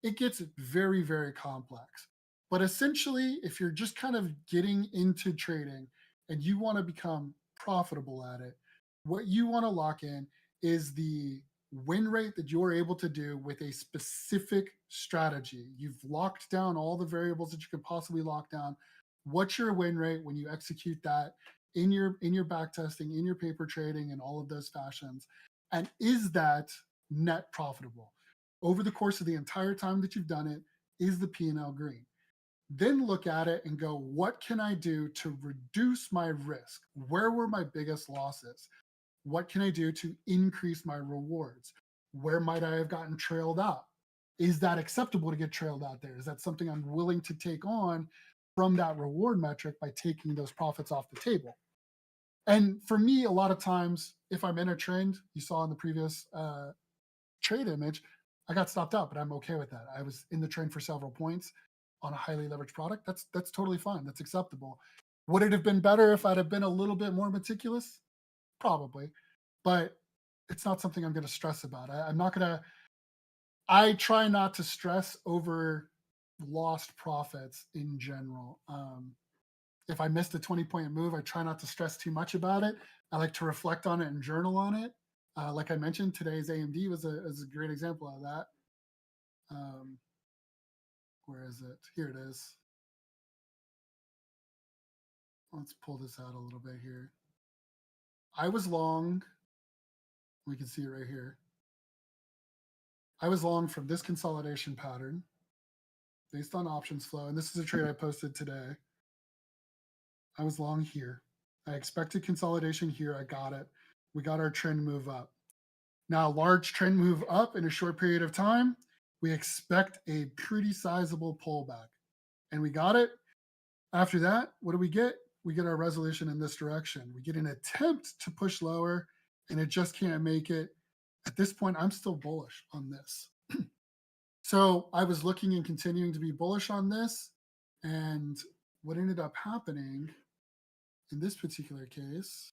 It gets very, very complex. But essentially, if you're just kind of getting into trading and you want to become profitable at it, what you want to lock in is the win rate that you're able to do with a specific strategy. You've locked down all the variables that you could possibly lock down. What's your win rate when you execute that in your back testing, in your paper trading, and all of those fashions? And is that net profitable? Over the course of the entire time that you've done it, is the P&L green? Then look at it and go, what can I do to reduce my risk? Where were my biggest losses? What can I do to increase my rewards? Where might I have gotten trailed out? Is that acceptable to get trailed out there? Is that something I'm willing to take on from that reward metric by taking those profits off the table? And for me, a lot of times, if I'm in a trend, you saw in the previous trade image, I got stopped out, but I'm okay with that. I was in the trend for several points on a highly leveraged product. That's totally fine. That's acceptable. Would it have been better if I'd have been a little bit more meticulous? Probably, but it's not something I'm going to stress about. I'm not going to. I try not to stress over lost profits in general. If I missed a 20-point move, I try not to stress too much about it. I like to reflect on it and journal on it. Like I mentioned, today's AMD was a great example of that. Where is it? Here it is. Let's pull this out a little bit here. I was long. We can see it right here. I was long from this consolidation pattern based on options flow. And this is a trade I posted today. I was long here. I expected consolidation here. I got it. We got our trend move up. Now, large trend move up in a short period of time, we expect a pretty sizable pullback. And we got it. After that, what do we get? We get our resolution in this direction. We get an attempt to push lower, and it just can't make it. At this point, I'm still bullish on this. So I was looking and continuing to be bullish on this. And what ended up happening in this particular case,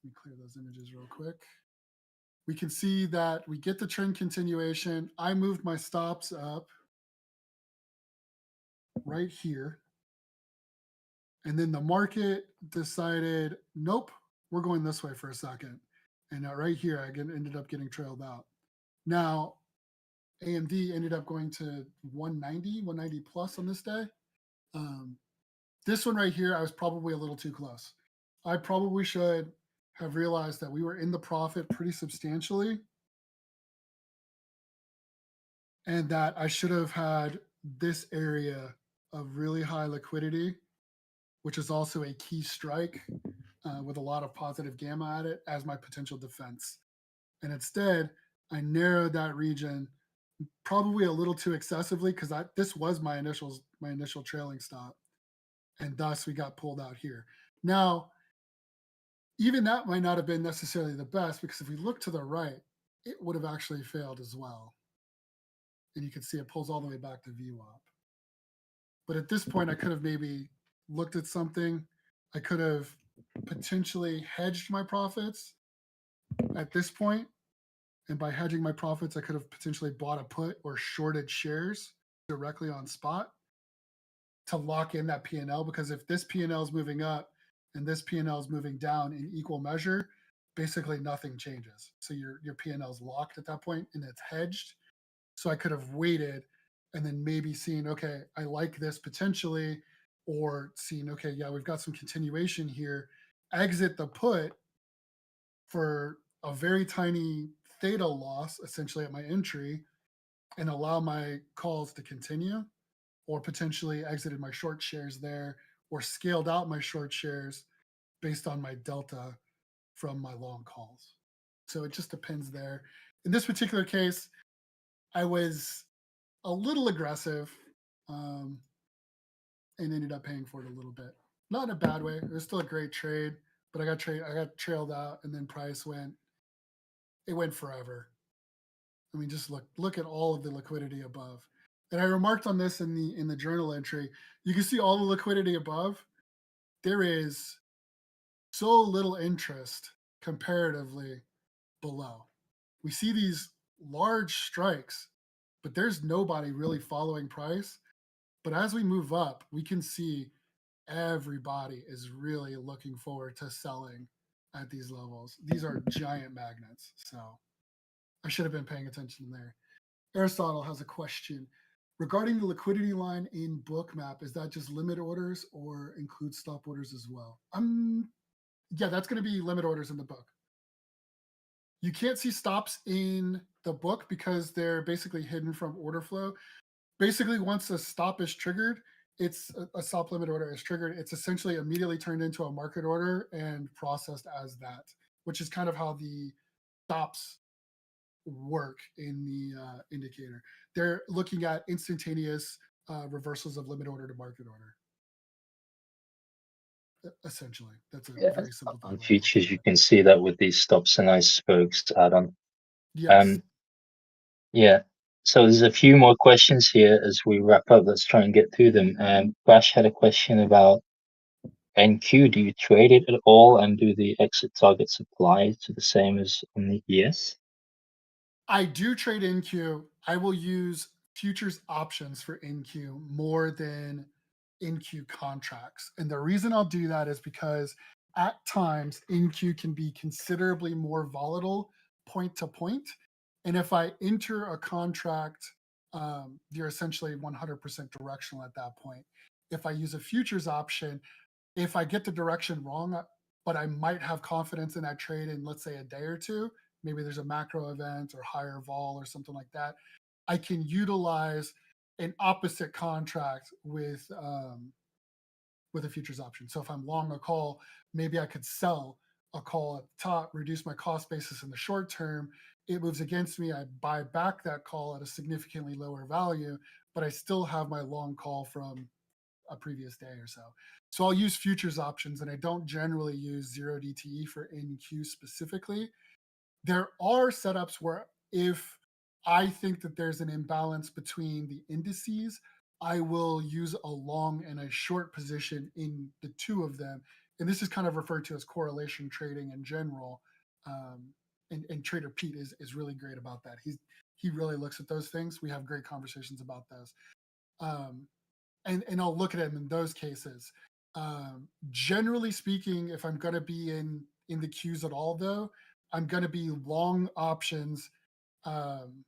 let me clear those images real quick. We can see that we get the trend continuation. I moved my stops up right here. And then the market decided, nope, we're going this way for a second. And right here, I ended up getting trailed out. Now, AMD ended up going to 190 plus on this day. This one right here, I was probably a little too close. I probably should have realized that we were in the profit pretty substantially and that I should have had this area of really high liquidity, which is also a key strike with a lot of positive gamma at it as my potential defense. And instead, I narrowed that region probably a little too excessively because this was my initial trailing stop. And thus we got pulled out here. Now, even that might not have been necessarily the best because if we look to the right, it would have actually failed as well. And you can see it pulls all the way back to VWAP. But at this point, I could have maybe looked at something. I could have potentially hedged my profits at this point. And by hedging my profits, I could have potentially bought a put or shorted shares directly on spot to lock in that P&L. Because if this P&L is moving up and this P&L is moving down in equal measure, basically nothing changes. So your P&L is locked at that point and it's hedged. So I could have waited and then maybe seen, okay, I like this potentially, or seen, okay, yeah, we've got some continuation here, exit the put for a very tiny theta loss essentially at my entry and allow my calls to continue, or potentially exited my short shares there or scaled out my short shares based on my delta from my long calls. So it just depends there. In this particular case, I was a little aggressive and ended up paying for it a little bit. Not in a bad way. It was still a great trade, but I got trailed out, and then price went forever. I mean, just look at all of the liquidity above. And I remarked on this in the journal entry. You can see all the liquidity above. There is so little interest comparatively below. We see these large strikes, but there's nobody really following price. But as we move up, we can see everybody is really looking forward to selling at these levels. These are giant magnets. So I should have been paying attention there. Aristotle has a question. Regarding the liquidity line in Bookmap, is that just limit orders or include stop orders as well? Yeah, that's going to be limit orders in the book. You can't see stops in the book because they're basically hidden from order flow. Basically, once a stop is triggered, it's a stop limit order is triggered. It's essentially immediately turned into a market order and processed as that, which is kind of how the stops work in the indicator. They're looking at instantaneous reversals of limit order to market order. essentially. That's a Yeah. very simplified On way of looking futures, at you it. can see that with these stops and icebergs add-on. Yes. Um, yeah. So there's a few more questions here as we wrap up. Let's try and get through them. Bash had a question about NQ. Do you trade it at all, and do the exit targets apply to the same as on the ES? I do trade NQ. I will use futures options for NQ more than NQ contracts. And the reason I'll do that is because at times NQ can be considerably more volatile point to point. And if I enter a contract, you're essentially 100% directional at that point. If I use a futures option, if I get the direction wrong, but I might have confidence in that trade in, let's say, a day or two, maybe there's a macro event or higher vol or something like that, I can utilize an opposite contract with a futures option. So if I'm long a call, maybe I could sell a call at the top, reduce my cost basis in the short term. It moves against me. I buy back that call at a significantly lower value, but I still have my long call from a previous day or so. So I'll use futures options, and I don't generally use 0DTE for NQ specifically. There are setups where if I think that there's an imbalance between the indices, I will use a long and a short position in the two of them. And this is kind of referred to as correlation trading in general. And Trader Pete is really great about that. He really looks at those things. We have great conversations about those. Um, and I'll look at it in those cases. Generally speaking, if I'm going to be in the queues at all, though, I'm going to be long options, um,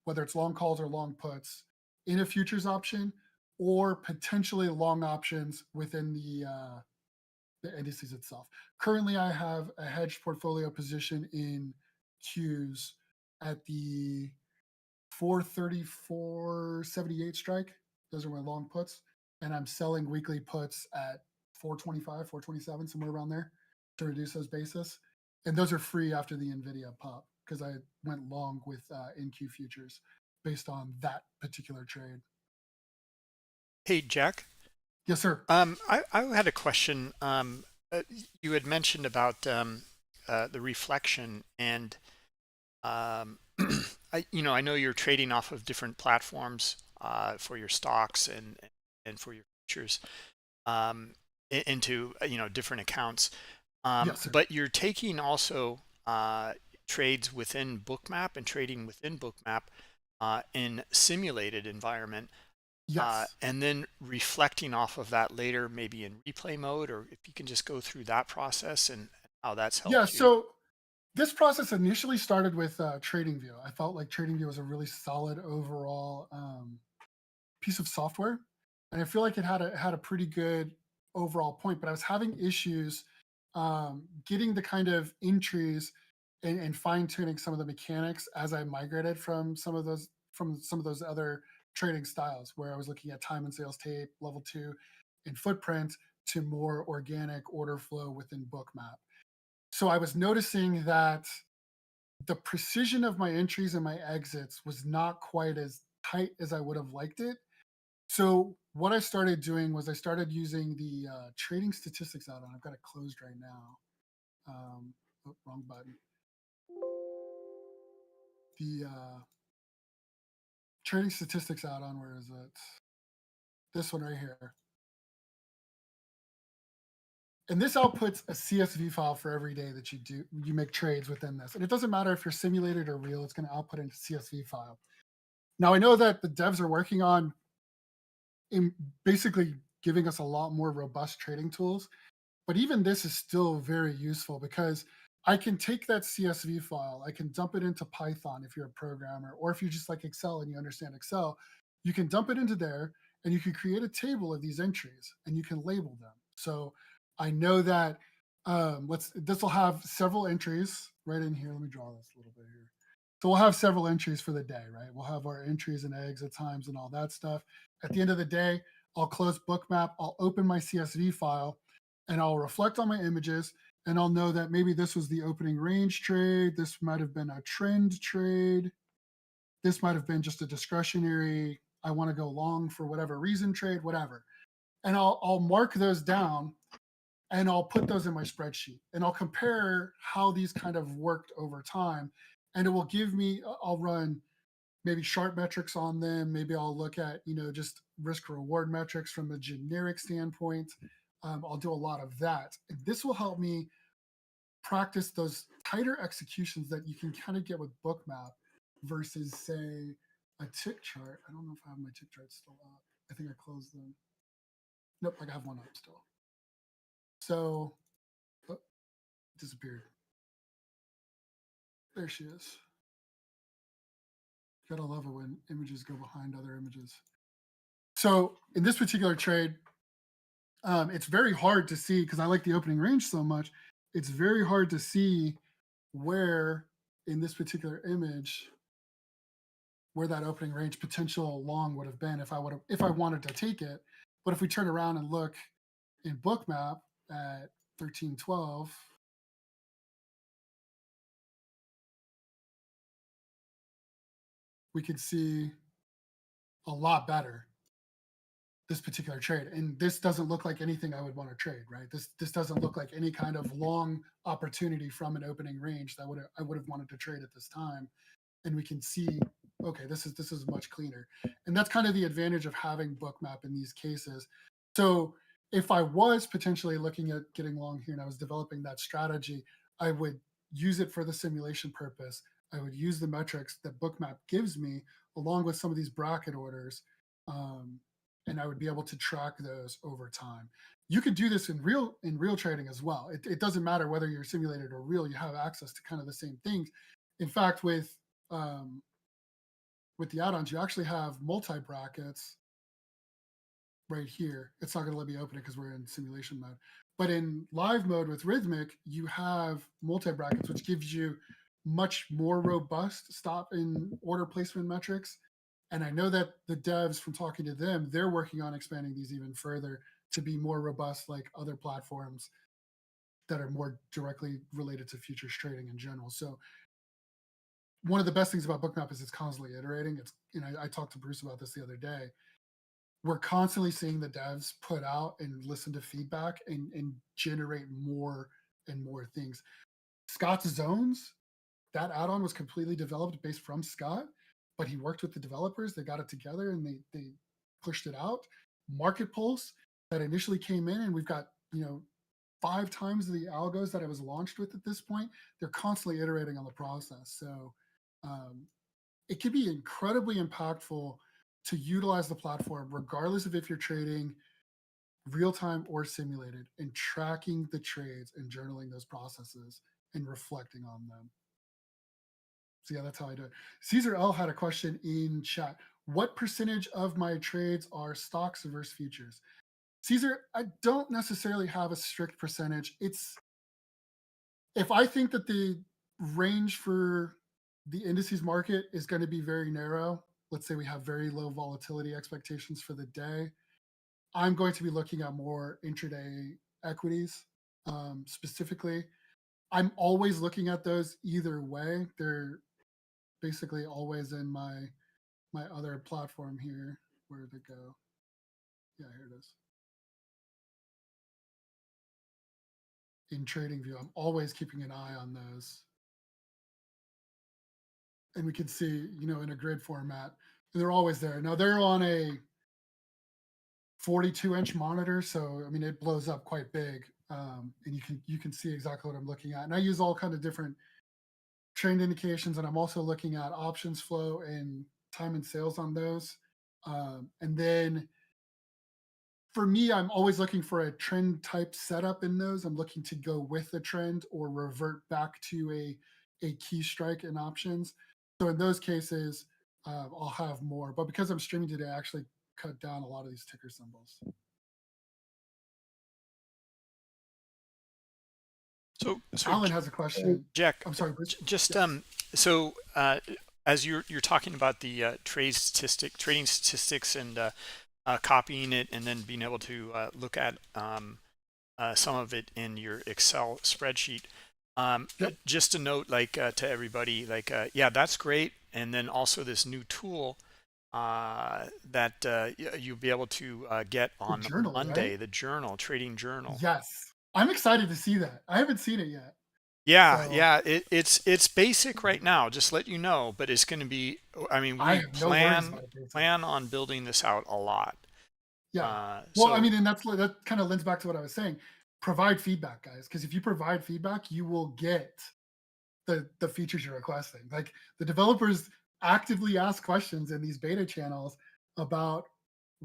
whether it's long calls or long puts, in a futures option, or potentially long options within the indices itself. Currently, I have a hedged portfolio position in queues at the 434.78 strike. Those are my long puts. And I'm selling weekly puts at 425, 427, somewhere around there to reduce those basis. And those are free after the NVIDIA pop because I went long with NQ futures based on that particular trade. Hey, Jack. Yes, sir. I had a question. You had mentioned about the reflection, and I know you're trading off of different platforms for your stocks and for your futures into different accounts. Yes, sir. But you're taking also trades within Bookmap and trading within Bookmap in simulated environment. Yes. And then reflecting off of that later, maybe in replay mode, or if you can just go through that process and how that's Yeah. helped you. So this process initially started with TradingView. I felt like TradingView was a really solid overall piece of software, and I feel like it had a pretty good overall point. But I was having issues getting the kind of entries and fine tuning some of the mechanics as I migrated from some of those other trading styles, where I was looking at time and sales tape, level 2, and footprint to more organic order flow within Bookmap. So I was noticing that the precision of my entries and my exits was not quite as tight as I would have liked it. So what I started doing was I started using the trading statistics add-on. I've got it closed right now. Wrong button. The trading statistics add-on. Where is it? This one right here. And this outputs a CSV file for every day that you make trades within this. And it doesn't matter if you're simulated or real, it's going to output a CSV file. Now I know that the devs are working on in basically giving us a lot more robust trading tools. But even this is still very useful because I can take that CSV file, I can dump it into Python if you're a programmer, or if you just like Excel and you understand Excel, you can dump it into there and you can create a table of these entries and you can label them. So I know that this will have several entries right in here. Let me draw this a little bit here. So we'll have several entries for the day, right? We'll have our entries and exit times and all that stuff. At the end of the day, I'll close Bookmap, I'll open my CSV file, and I'll reflect on my images, and I'll know that maybe this was the opening range trade. This might have been a trend trade. This might have been just a discretionary, I want to go long for whatever reason trade, whatever. And I'll mark those down. and I'll put those in my spreadsheet, and I'll compare how these kind of worked over time, and it will give me. I'll run maybe sharp metrics on them. Maybe I'll look at just risk reward metrics from a generic standpoint. I'll do a lot of that, and this will help me practice those tighter executions that you can kind of get with Bookmap versus, say, a tick chart. I don't know if I have my tick chart still up. I think I closed them. Nope, I have one up still. So, oh, disappeared. There she is. Gotta love it when images go behind other images. So in this particular trade, it's very hard to see because I like the opening range so much. It's very hard to see where in this particular image where that opening range potential long would have been if I wanted to take it. But if we turn around and look in Bookmap at 1312, we could see a lot better this particular trade. And this doesn't look like anything I would want to trade, right? This doesn't look like any kind of long opportunity from an opening range that I would have wanted to trade at this time. And we can see, okay, this is much cleaner. And that's kind of the advantage of having Bookmap in these cases. So if I was potentially looking at getting long here and I was developing that strategy, I would use it for the simulation purpose. I would use the metrics that Bookmap gives me along with some of these bracket orders. And I would be able to track those over time. You could do this in real trading as well. It doesn't matter whether you're simulated or real, you have access to kind of the same things. In fact, with the add-ons, you actually have multi-brackets right here. It's not going to let me open it because we're in simulation mode. But in live mode with Rhythmic, you have multi-brackets, which gives you much more robust stop and order placement metrics. And I know that the devs, from talking to them, they're working on expanding these even further to be more robust like other platforms that are more directly related to futures trading in general. So one of the best things about Bookmap is it's constantly iterating. I talked to Bruce about this the other day. We're constantly seeing the devs put out and listen to feedback and generate more and more things. Scott's Zones, that add-on was completely developed based from Scott, but he worked with the developers. They got it together and they pushed it out. Market Pulse that initially came in, and we've got 5 times the algos that it was launched with at this point. They're constantly iterating on the process. So it can be incredibly impactful to utilize the platform, regardless of if you're trading real time or simulated, and tracking the trades and journaling those processes and reflecting on them. So yeah, that's how I do it. Caesar L had a question in chat. What percentage of my trades are stocks versus futures? Caesar, I don't necessarily have a strict percentage. If I think that the range for the indices market is going to be very narrow, let's say we have very low volatility expectations for the day, I'm going to be looking at more intraday equities specifically. I'm always looking at those either way. They're basically always in my other platform here. Where did it go? Yeah, here it is. In TradingView, I'm always keeping an eye on those. And we can see, in a grid format, and they're always there. Now they're on a 42-inch monitor, so I mean it blows up quite big, and you can see exactly what I'm looking at. And I use all kind of different trend indications, and I'm also looking at options flow and time and sales on those. And then for me, I'm always looking for a trend type setup in those. I'm looking to go with the trend or revert back to a key strike in options. So in those cases, I'll have more. But because I'm streaming today, I actually cut down a lot of these ticker symbols. So Alan has a question. Jack, I'm sorry, Bruce. just Yes. so as you're talking about the trading statistics and copying it and then being able to look at some of it in your Excel spreadsheet. Yep. Just a note, like to everybody, like yeah, that's great. And then also this new tool that you'll be able to get on Journal, Monday, right? the journal, trading journal. Yes. I'm excited to see that. I haven't seen it yet. Yeah, So yeah, it's basic right now, just let you know, but it's going to be, I mean, I we have no worries plan about it, basic. plan on building this out a lot. Yeah. Well, I So mean, and that kind of lends back to what I was saying. Provide feedback, guys, because if you provide feedback, you will get the features you're requesting. Like the developers actively ask questions in these beta channels about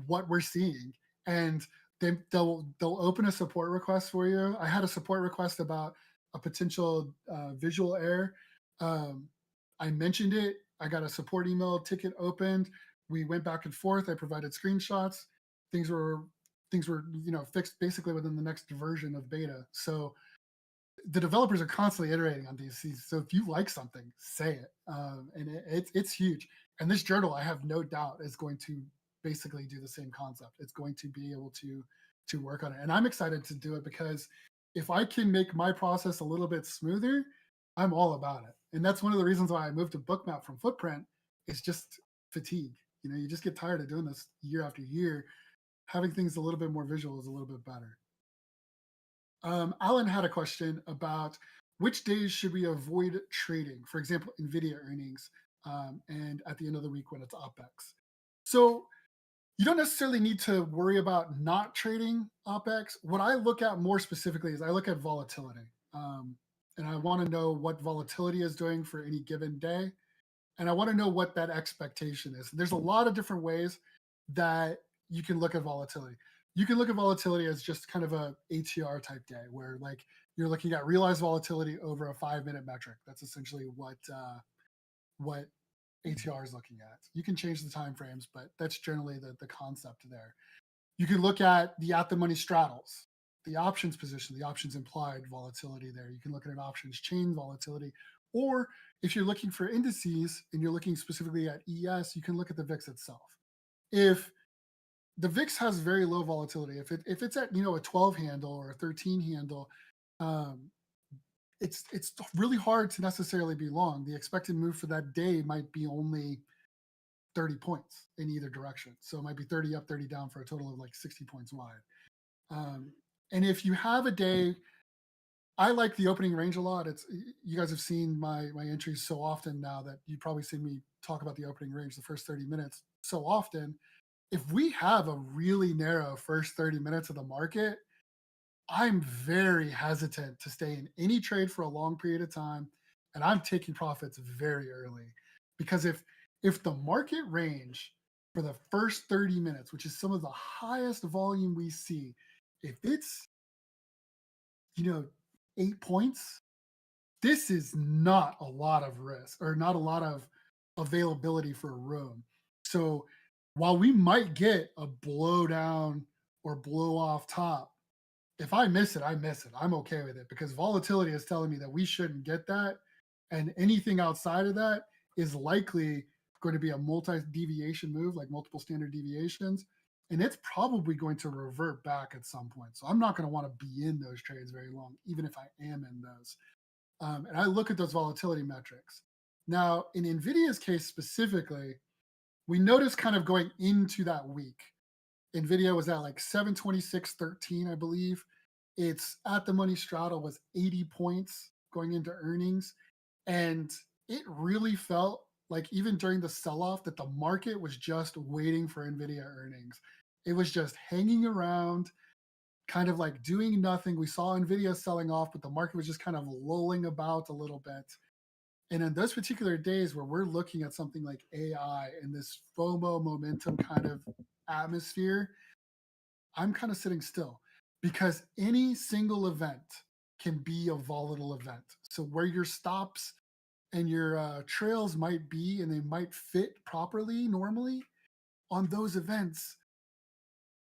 what we're seeing, and they'll open a support request for you. I had a support request about a potential visual error. Um, I mentioned it. I got a support email ticket opened. We went back and forth. I provided screenshots. Things were fixed basically within the next version of beta. So the developers are constantly iterating on these. So if you like something, say it, and it's huge. And this journal, I have no doubt, is going to basically do the same concept. It's going to be able to work on it, and I'm excited to do it because if I can make my process a little bit smoother, I'm all about it. And that's one of the reasons why I moved to Bookmap from Footprint. It's just fatigue. You just get tired of doing this year after year. Having things a little bit more visual is a little bit better. Alan had a question about which days should we avoid trading? For example, NVIDIA earnings, and at the end of the week when it's OPEX. So you don't necessarily need to worry about not trading OPEX. What I look at more specifically is I look at volatility. And I want to know what volatility is doing for any given day. And I want to know what that expectation is. There's a lot of different ways that you can look at volatility. You can look at volatility as just kind of a ATR type day where like you're looking at realized volatility over a 5-minute metric. That's essentially what ATR is looking at. You can change the time frames, but that's generally the concept there. You can look at the money straddles, the options position, the options implied volatility there. You can look at an options chain volatility. Or if you're looking for indices and you're looking specifically at ES, you can look at the VIX itself. If the VIX has very low volatility, if it's at a 12 handle or a 13 handle, um, it's really hard to necessarily be long. The expected move for that day might be only 30 points in either direction. So it might be 30 up, 30 down for a total of like 60 points wide. Um, and if you have a day, I like the opening range a lot. It's you guys have seen my entries so often now that you've probably seen me talk about the opening range the first 30 minutes so often. If we have a really narrow first 30 minutes of the market, I'm very hesitant to stay in any trade for a long period of time, and I'm taking profits very early because if the market range for the first 30 minutes, which is some of the highest volume we see, if it's 8 points, this is not a lot of risk or not a lot of availability for a room. So while we might get a blow down or blow off top, if I miss it, I miss it. I'm okay with it because volatility is telling me that we shouldn't get that. And anything outside of that is likely going to be a multi deviation move, like multiple standard deviations. And it's probably going to revert back at some point. So I'm not going to want to be in those trades very long, even if I am in those. And I look at those volatility metrics. Now, in NVIDIA's case specifically, we noticed kind of going into that week, NVIDIA was at like 726.13, I believe. Its at the money straddle was 80 points going into earnings. And it really felt like even during the sell-off that the market was just waiting for NVIDIA earnings. It was just hanging around, kind of like doing nothing. We saw NVIDIA selling off, but the market was just kind of lulling about a little bit. And in those particular days where we're looking at something like AI and this FOMO momentum kind of atmosphere, I'm kind of sitting still because any single event can be a volatile event. So where your stops and your trails might be and they might fit properly normally on those events,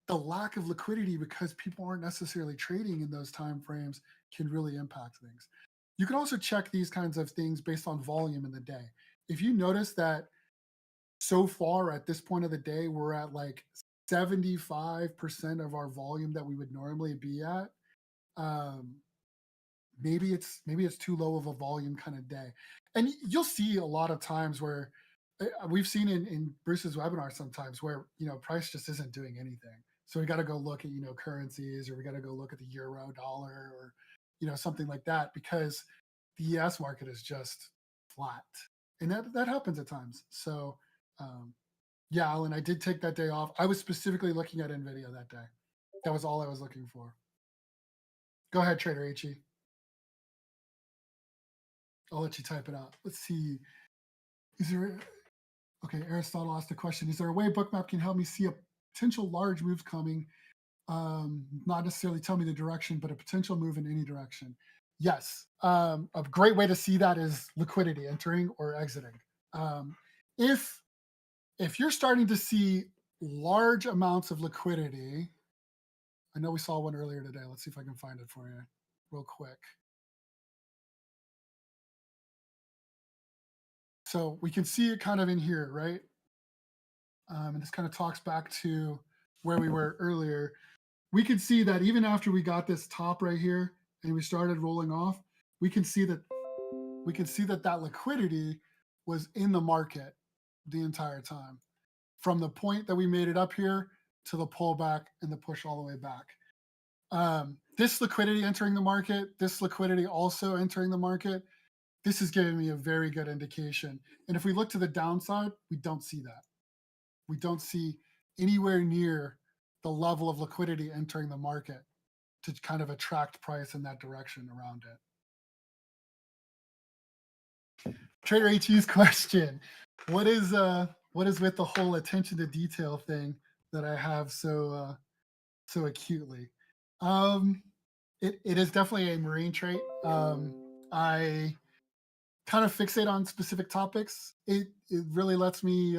the lack of liquidity because people aren't necessarily trading in those time frames can really impact things. You can also check these kinds of things based on volume in the day. If you notice that so far at this point of the day, we're at like 75% of our volume that we would normally be at, um, maybe it's too low of a volume kind of day. And you'll see a lot of times where we've seen in Bruce's webinar sometimes where price just isn't doing anything. So we got to go look at, currencies, or we got to go look at the euro, dollar, or, something like that, because the ES market is just flat. And that happens at times. So, yeah, Alan, I did take that day off. I was specifically looking at NVIDIA that day. That was all I was looking for. Go ahead, Trader HE. I'll let you type it out. Let's see. Is there, okay, Aristotle asked a question. Is there a way Bookmap can help me see a potential large move coming? Not necessarily tell me the direction, but a potential move in any direction. Yes. A great way to see that is liquidity entering or exiting. If you're starting to see large amounts of liquidity, I know we saw one earlier today. Let's see if I can find it for you real quick. So we can see it kind of in here, right? And this kind of talks back to where we were earlier. We can see that even after we got this top right here and we started rolling off, we can see that that liquidity was in the market the entire time, from the point that we made it up here to the pullback and the push all the way back. This liquidity entering the market, this liquidity also entering the market, this is giving me a very good indication. And if we look to the downside, we don't see that. We don't see anywhere near the level of liquidity entering the market to kind of attract price in that direction around it. Trader HU's question: what is with the whole attention to detail thing that I have so acutely? It is definitely a marine trait. I kind of fixate on specific topics. It really lets me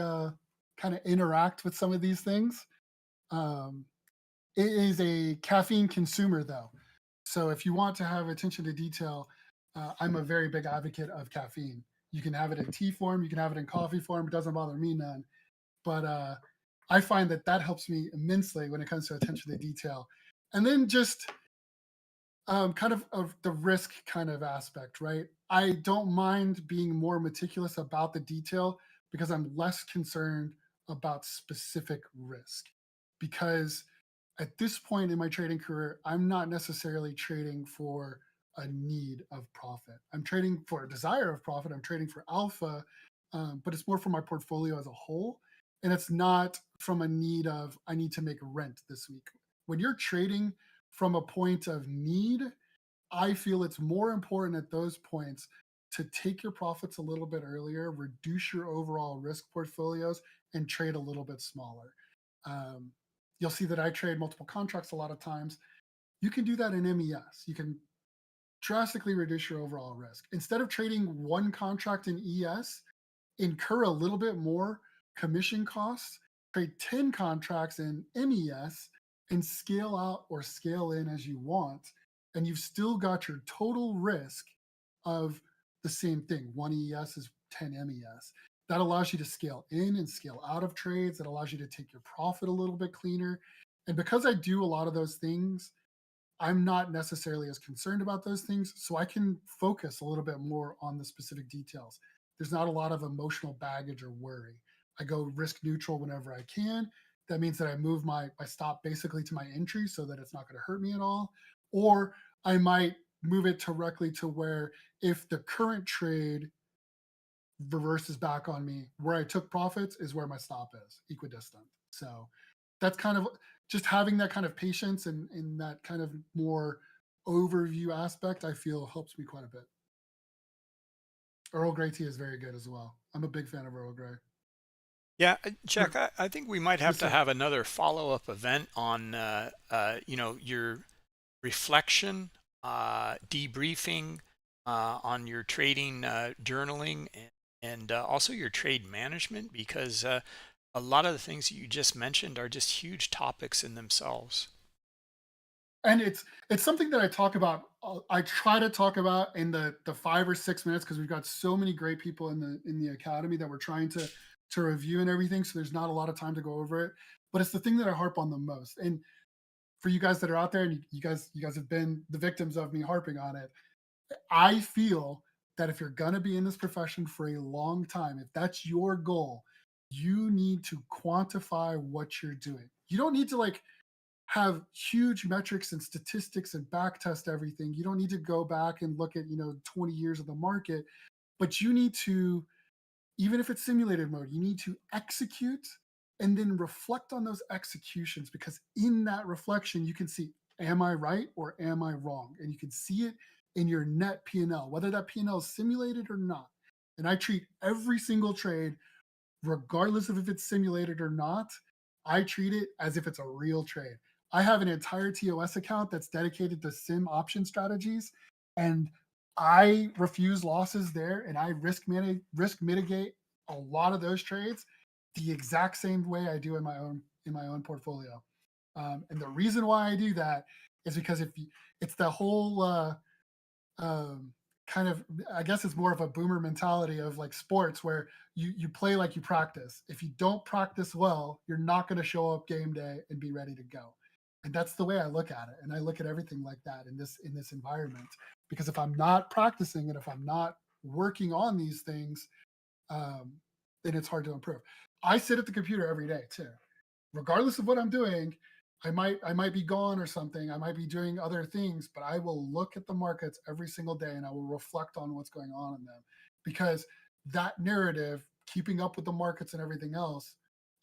kind of interact with some of these things. It is a caffeine consumer, though. So if you want to have attention to detail, I'm a very big advocate of caffeine. You can have it in tea form, you can have it in coffee form. It doesn't bother me none. But I find that helps me immensely when it comes to attention to detail. And then just kind of the risk kind of aspect, right? I don't mind being more meticulous about the detail because I'm less concerned about specific risk. Because at this point in my trading career, I'm not necessarily trading for a need of profit. I'm trading for a desire of profit. I'm trading for alpha, but it's more for my portfolio as a whole. And it's not from a need of, I need to make rent this week. When you're trading from a point of need, I feel it's more important at those points to take your profits a little bit earlier, reduce your overall risk portfolios, and trade a little bit smaller. You'll see that I trade multiple contracts a lot of times. You can do that in MES. You can drastically reduce your overall risk. Instead of trading one contract in ES, incur a little bit more commission costs, trade 10 contracts in MES, and scale out or scale in as you want. And you've still got your total risk of the same thing. One ES is 10 MES. That allows you to scale in and scale out of trades. That allows you to take your profit a little bit cleaner. And because I do a lot of those things, I'm not necessarily as concerned about those things. So I can focus a little bit more on the specific details. There's not a lot of emotional baggage or worry. I go risk neutral whenever I can. That means that I move my stop basically to my entry so that it's not going to hurt me at all. Or I might move it directly to where if the current trade reverses back on me, where I took profits is where my stop is, equidistant. So that's kind of just having that kind of patience and that kind of more overview aspect, I feel helps me quite a bit. Earl Grey tea is very good as well. I'm a big fan of Earl Grey. Yeah, Jack, I think we might have Yes, to sir. have another follow-up event on, your reflection, debriefing on your trading journaling and also your trade management, because a lot of the things that you just mentioned are just huge topics in themselves. And it's something that I talk about. I try to talk about in the 5 or 6 minutes because we've got so many great people in the academy that we're trying to review and everything. So there's not a lot of time to go over it. But it's the thing that I harp on the most. And for you guys that are out there, and you guys have been the victims of me harping on it. I feel that if you're gonna be in this profession for a long time, if that's your goal, you need to quantify what you're doing. You don't need to like have huge metrics and statistics and back test everything. You don't need to go back and look at 20 years of the market, but you need to, even if it's simulated mode, you need to execute and then reflect on those executions, because in that reflection you can see, am I right or am I wrong? And you can see it in your net P&L, whether that P&L is simulated or not. And I treat every single trade, regardless of if it's simulated or not, I treat it as if it's a real trade. I have an entire TOS account that's dedicated to sim option strategies, and I refuse losses there, and I risk mitigate a lot of those trades the exact same way I do in my own portfolio. And the reason why I do that is because it's the whole kind of, I guess it's more of a boomer mentality of like sports, where you play like you practice. If you don't practice well, you're not going to show up game day and be ready to go. And that's the way I look at it. And I look at everything like that in this environment, because if I'm not practicing and if I'm not working on these things, then it's hard to improve. I sit at the computer every day too, regardless of what I'm doing. I might be gone or something. I might be doing other things, but I will look at the markets every single day and I will reflect on what's going on in them, because that narrative, keeping up with the markets and everything else,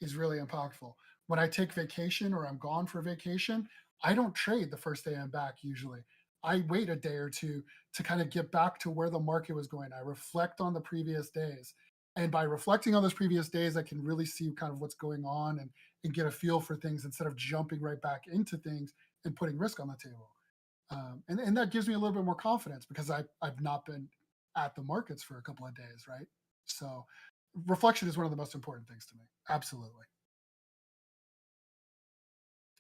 is really impactful. When I take vacation or I'm gone for vacation, I don't trade the first day I'm back usually. I wait a day or two to kind of get back to where the market was going. I reflect on the previous days. And by reflecting on those previous days, I can really see kind of what's going on and get a feel for things instead of jumping right back into things and putting risk on the table. And that gives me a little bit more confidence, because I've not been at the markets for a couple of days, right? So reflection is one of the most important things to me. Absolutely.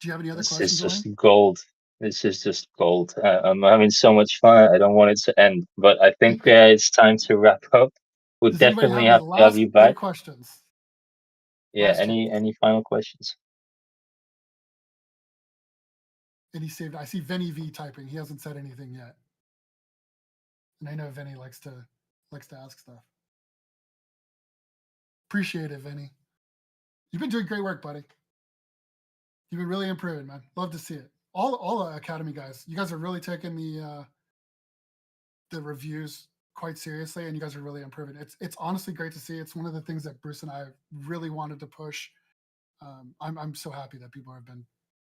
Do you have any other This is questions, just Elaine? gold. This is just gold. I'm having so much fun. I don't want it to end, but I think it's time to wrap up. We'll Does anybody have definitely any have to have last you quick back. questions? Yeah. Last chance. Any final questions? And he saved. I see Vinny V typing. He hasn't said anything yet. And I know Vinny likes to ask stuff. Appreciate it, Vinny. You've been doing great work, buddy. You've been really improving, man. Love to see it. All the Academy guys, you guys are really taking the reviews quite seriously, and you guys are really improving. It's honestly great to see. It's one of the things that Bruce and I really wanted to push. I'm so happy that people have been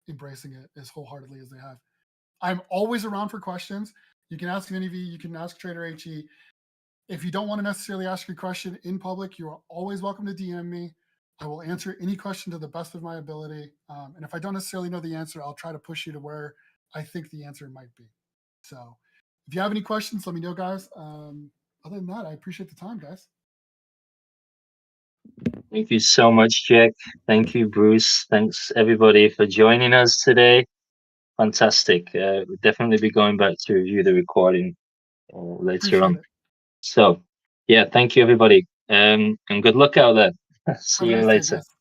embracing it as wholeheartedly as they have. I'm always around for questions. You can ask Vinny V, you can ask Trader HE. If you don't want to necessarily ask your question in public, you are always welcome to DM me. I will answer any question to the best of my ability. And if I don't necessarily know the answer, I'll try to push you to where I think the answer might be. So if you have any questions, let me know, guys. Other than that, I appreciate the time, guys. Thank you so much, Jack. Thank you, Bruce. Thanks everybody for joining us today. Fantastic. We'll definitely be going back to review the recording later Appreciate on. it. So, yeah, thank you everybody. And good luck out there. See Have a you nice day, later. guys.